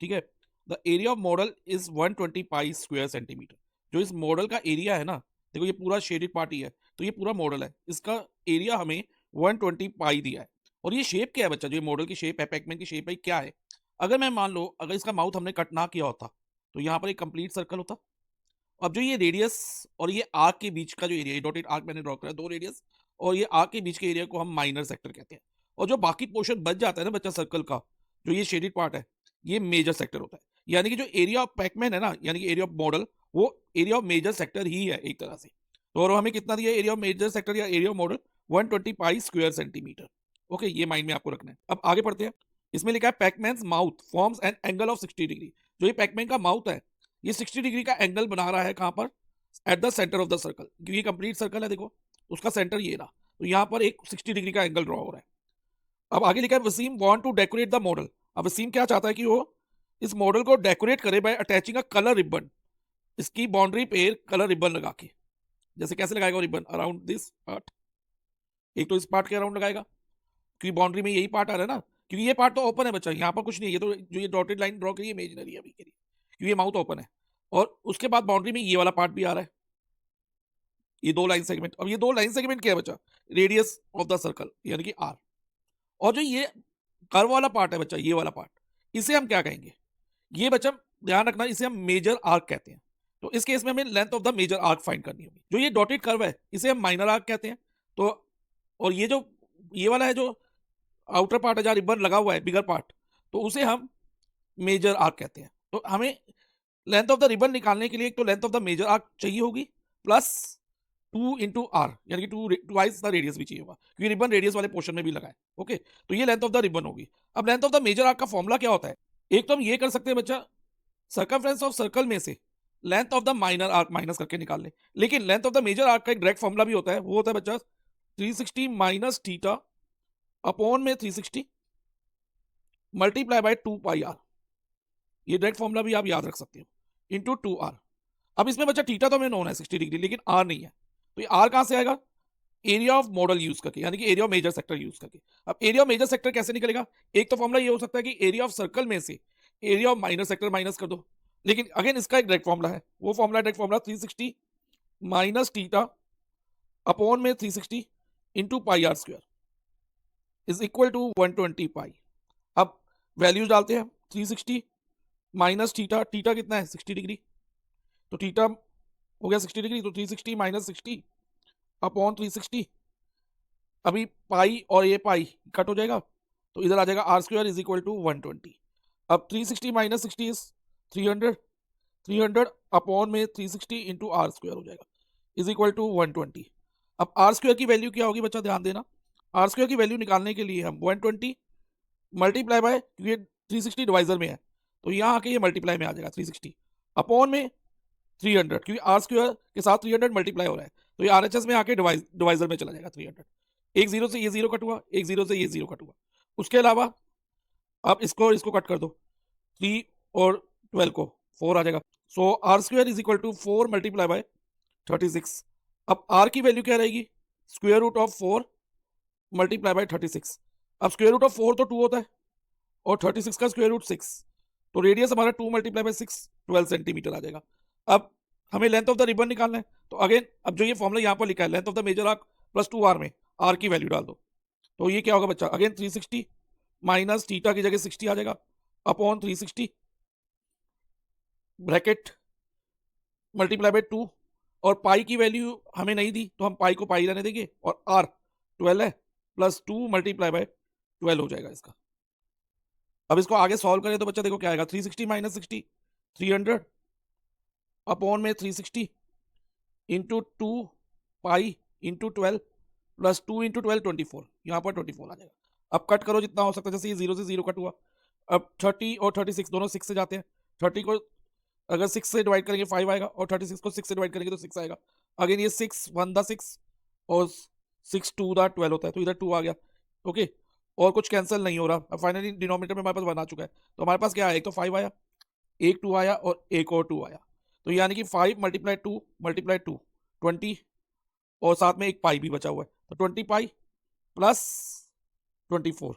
ठीक है। The area of model is 120 pi square centimetre. जो इस मॉडल का एरिया है ना, देखो ये पूरा शेडेड पार्ट ही है, तो ये पूरा मॉडल है, इसका एरिया हमें 120 पाई दिया है। और ये शेप क्या है बच्चा, जो ये मॉडल की शेप है, पैकमैन की शेप है, क्या है। अगर मैं मान लो अगर इसका माउथ हमने कट ना किया होता तो यहाँ पर एक कंप्लीट सर्कल होता। अब जो ये रेडियस और ये आर्क के बीच का जो एरिया, डॉटेड आर्क मैंने ड्रॉ करा, 2 रेडियस और ये आर्क के बीच के एरिया को हम माइनर सेक्टर कहते हैं। और जो बाकी पोर्शन बच जाता है ना बच्चा सर्कल का, जो ये शेडेड पार्ट है, ये मेजर सेक्टर होता है। यानी कि जो एरिया ऑफ पैकमैन है ना, यानी कि एरिया ऑफ मॉडल, वो एरिया ऑफ मेजर सेक्टर ही है एक तरह से। तो और हमें कितना दिया एरिया ऑफ मेजर सेक्टर या area of model, 120 pi square centimetre. Okay, ये माइंड में आपको रखना है। अब आगे पढ़ते हैं। इसमें लिखा है Pacman's mouth forms an angle of 60 degree. जो ये पैकमैन का माउथ है ये 60 डिग्री का एंगल बना रहा है, कहां पर, at the centre of the circle, क्योंकि ये कंप्लीट सर्कल है, देखो उसका सेंटर ये रहा, तो यहाँ पर एक 60 डिग्री का एंगल ड्रॉ हो रहा है। अब आगे लिखा है Waseem want to decorate the model. अब वसीम क्या चाहता है कि वो इस मॉडल को डेकोरेट करे बाय अटैचिंग अ कलर रिबन, इसकी बाउंड्री पे कलर रिबन लगा के। जैसे कैसे लगाएगा वो रिबन, अराउंड दिस पार्ट, एक तो इस पार्ट के अराउंड लगाएगा क्योंकि बाउंड्री में यही पार्ट आ रहा है ना, क्योंकि ये पार्ट तो ओपन है बच्चा, यहाँ पर कुछ नहीं है, ये तो जो ये डॉटेड लाइन ड्रॉ करी है इमेजिनरी है अभी के लिए, क्योंकि ये माउथ ओपन है। और उसके बाद बाउंड्री में ये वाला पार्ट भी आ रहा है, ये 2 लाइन सेगमेंट। अब ये 2 लाइन सेगमेंट क्या है बच्चा, रेडियस ऑफ द सर्कल यानी कि आर। और जो ये कर्व वाला पार्ट है बच्चा, ये वाला पार्ट, इसे हम क्या कहेंगे, ये बच्चा ध्यान रखना, इसे हम मेजर आर्क कहते हैं। तो इस केस में हमें length of the major arc find करनी होगी। जो ये डॉटेड कर्व है इसे हम माइनर आर्क कहते हैं। तो और ये जो ये वाला है जो आउटर पार्ट है जहाँ रिबन लगा हुआ है बिगर पार्ट, तो उसे हम मेजर आर्क कहते हैं। तो हमें लेंथ ऑफ द रिबन निकालने के लिए एक तो length of the major arc चाहिए होगी प्लस 2 इंटू आर, यानी कि ट्वाइस द रेडियस भी चाहिए होगा, क्योंकि रिबन रेडियस वाले पोर्शन में भी लगा है। ओके, तो ये लेंथ ऑफ द रिबन होगी। अब length of the major arc का फॉर्मूला क्या होता है? एक तो हम ये कर सकते हैं बच्चा, सर्कमफ्रेंस ऑफ सर्कल में से length of the minor arc minus करके निकाल ले, लेकिन length of the major arc का एक डायरेक्ट फॉर्मूला भी होता है, वो होता है बच्चा 360 माइनस थीटा अपॉन में 360 मल्टीप्लाई बाय 2 पाई आर। ये डायरेक्ट फॉर्मूला भी आप याद रख सकते हो, इंटू 2 आर। अब इसमें बच्चा थीटा तो हमें नोन है 60 डिग्री, लेकिन आर नहीं है, तो ये आर कहां से आएगा? एरिया ऑफ मॉडल यूज करके, यानी कि area of major sector use करके। अब एरिया ऑफ मेजर सेक्टर कैसे निकलेगा? एक तो फॉर्मूला ये हो सकता है कि एरिया ऑफ सर्कल में से area of minor sector minus कर दो, लेकिन अगेन इसका एक डायरेक्ट फॉर्मूला है, वो formula direct formula 360 minus theta upon में 360 into pi r square is equal to 120 pi. अब वैल्यूज डालते हैं, 360 माइनस थीटा, थीटा कितना है 60 डिग्री, तो थीटा हो गया 60 डिग्री, तो 360 माइनस 60 अपॉन 360, अभी पाई और ये पाई कट हो जाएगा, तो इधर आ जाएगा r square is equal to 120। अब 360 माइनस 60 इज 300, 300 अपॉन में 360 इंटू आर स्क्वायर हो जाएगा इज इक्वल टू 120। अब आर स्क्वायर की वैल्यू क्या होगी बच्चा, ध्यान देना, आर स्क्वायर की वैल्यू निकालने के लिए हम 120 मल्टीप्लाई बाय, क्योंकि 360 डिवाइजर में है तो यहाँ आके ये मल्टीप्लाई में आ जाएगा 360 अपॉन में 300, क्योंकि आर स्क्वायर के साथ 300 मल्टीप्लाई हो रहा है, तो ये आरएचएस में आके डिवाइजर में चला जाएगा 300। एक जीरो से ये जीरो कट हुआ, एक जीरो से ये जीरो कट हुआ। उसके अलावा आप इसको कट कर दो, 3 और 12 को 4 आ जाएगा, so r square is equal to 4 multiply by 36। अब आर की वैल्यू क्या रहेगी? Square root of 4 multiply by 36। अब स्क्वायर रूट ऑफ 4 तो 2 होता है और 36 का स्क्वायर रूट 6, तो रेडियस हमारा 2 मल्टीप्लाई बाय 6 12 सेंटीमीटर आ जाएगा। अब हमें लेंथ ऑफ द रिबन निकालना है, तो अगेन अब जो ये फॉर्मूला यहाँ पर लिखा है length of the major arc plus 2 r में आर की वैल्यू डाल दो, तो ये क्या होगा बच्चा, अगेन 360 माइनस थीटा की जगह 60 आ जाएगा अपॉन 360 ब्रैकेट मल्टीप्लाई बाय 2, और पाई की वैल्यू हमें नहीं दी तो हम पाई को पाई रहने देंगे, और आर 12 है प्लस 2 मल्टीप्लाई बाय 12 हो जाएगा इसका। अब इसको आगे सॉल्व करें तो बच्चा देखो क्या आएगा, 360 माइनस 60 300 अपॉन में 360 into 2 pi into 12 plus 2 into 12 24, यहाँ पर 24 आ जाएगा। अब कट करो जितना हो सकता है, जैसे ये 0 से 0 कट हुआ, अब 30 और 36 दोनों 6 से जाते हैं, 30 को अगर 6 से डिवाइड करेंगे 5 आएगा, और 36 को 6 से डिवाइड करेंगे तो 6 आएगा। अगेन ये 6 1 द 6 और 6 2 द 12 होता है, तो इधर 2 आ गया। ओके, और कुछ कैंसिल नहीं हो रहा। अब फाइनली डिनोमिनेटर में हमारे पास 1 आ चुका है, तो हमारे पास क्या आया, एक तो 5 आया, एक 2 आया और एक और 2 आया, तो यानी कि 5 मल्टीप्लाई 2 20, और साथ में एक पाई भी बचा हुआ है, तो 20 पाई प्लस 24,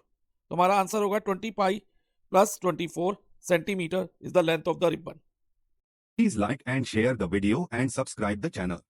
तो हमारा आंसर होगा 20 pi plus 24 centimetre is the length of the ribbon. Please like and share the video and subscribe the channel.